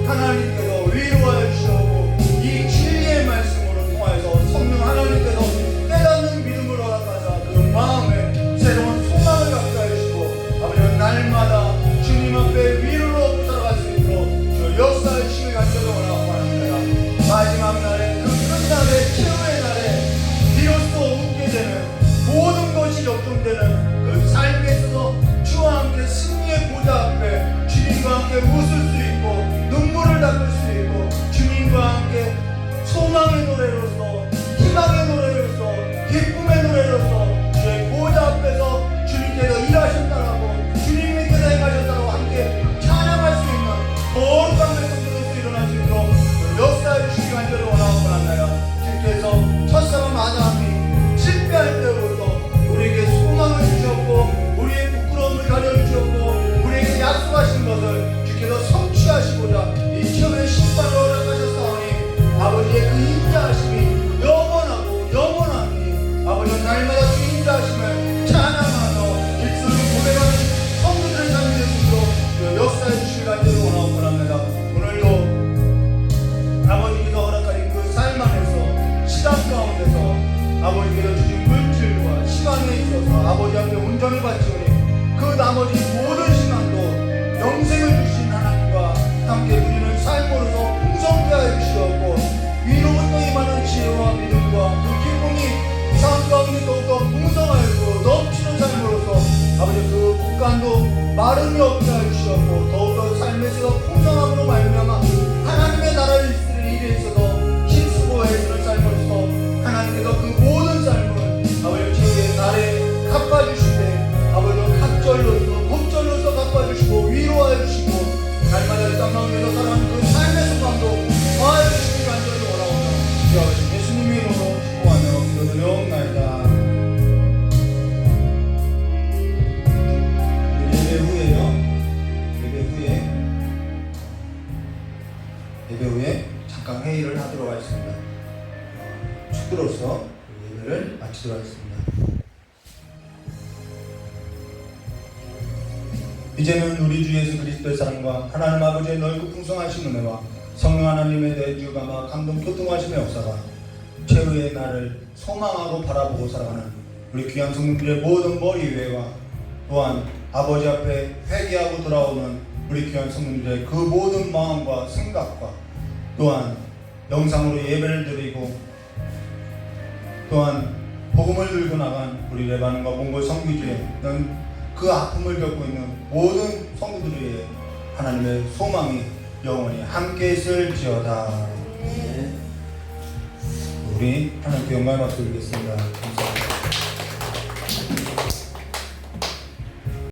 하나님께서 위로하여 주시옵고 이 진리의 말씀으로 통하여서 성령 하나님께서 깨닫는 믿음을 허락하사 그 마음에 새로운 소망을 갖게 하여 주시고 아버지 날마다 주님 앞에 위로를 얻고 살아갈 수 있도록 저 역사의 힘을 갖춰서 원하고 합니다. 마지막 날에 그 끝날의 최후의 날에 비로소 웃게 되는 모든 것이 역전되는 그 삶에 있어서 주와 함께 승리의 보좌 앞에 주님과 함께 웃을 수 있고 눈물을 닦을 수 있고 주님과 함께 소망의 노래로서 희망의 노래로서 기쁨의 노래로서 주의 보좌 앞에서 주님께서 일하셨다라고 주님께서 행하셨다라고 함께 찬양할 수 있는 거룩한 백성들로서 일어날 수 있도록 역사해 주시기 간절히 원하고 원한나요. 주께서 첫사람 아담이 실패할 때부터 우리에게 소망을 주셨고 우리의 부끄러움을 가려주셨고 우리에게 약속하신 것을 주께서 성취하시고자 이 처음에 심판을 허락하셨사오니 아버지의 그 인자하심이 영원하고 영원하니 아버지는 날마다 주 인자하심을 찬양하며 일수를 고백하는 성도들의 삶이 될 수 있도록 역사해 주시기 간절히 원하고 원합니다. 오늘도 아버지께서 허락하신 그 삶 안에서 시간 가운데서 아버지께서 주신 물질과 시간에 있어서 아버지 앞에 온전히 바치오니 그 나머지 모든 시간도 영생을 주신 하나님과 함께 누리는 삶으로서 풍성케 하여 주시옵고 위로부터 임하는 지혜와 믿음과 그 기쁨이 삶 가운데 더욱더 풍성하고 넘치는 삶으로서 아버지 그 국간도 마름이 없게 하여 주시옵고 더욱더 삶에서 풍성함으로 말미암아 하나님의 나라를 이루는 일에 있어서 힘쓰고 애쓰는 삶으로서 하나님께서 그 모든 삶을 아버지 주의 날에 갚아주시되 아버지 각절로서 곡절로서 갚아주시고 위로하여 주시고 날마다 이 땅 가운데서 살아가는 그 삶의 소망도 더하여 주시기 간절히 원하오며 예수님의 이름으로 축복하며 기도드려옵나이다. 예배 후에 잠깐 회의를 하도록 하겠습니다. 축도로서 예배를 마치도록 하겠습니다. 이제는 우리 주 예수 그리스도의 사랑과 하나님 아버지의 넓고 풍성하신 은혜와 성령 하나님의 대주가마 감동 교통하심의 역사가 최후의 날을 소망하고 바라보고 살아가는 우리 귀한 성도들의 모든 머리 위에와 또한 아버지 앞에 회개하고 돌아오는 우리 귀한 성도들의 그 모든 마음과 생각과 또한 영상으로 예배를 드리고 또한 복음을 들고 나간 우리 레바논과 몽골 선교지에는 그 아픔을 겪고 있는 모든 성도들의 하나님의 소망이 영원히 함께 있을지어다. 우리 하나님께 영광을 받고 드리겠습니다. 감사합니다.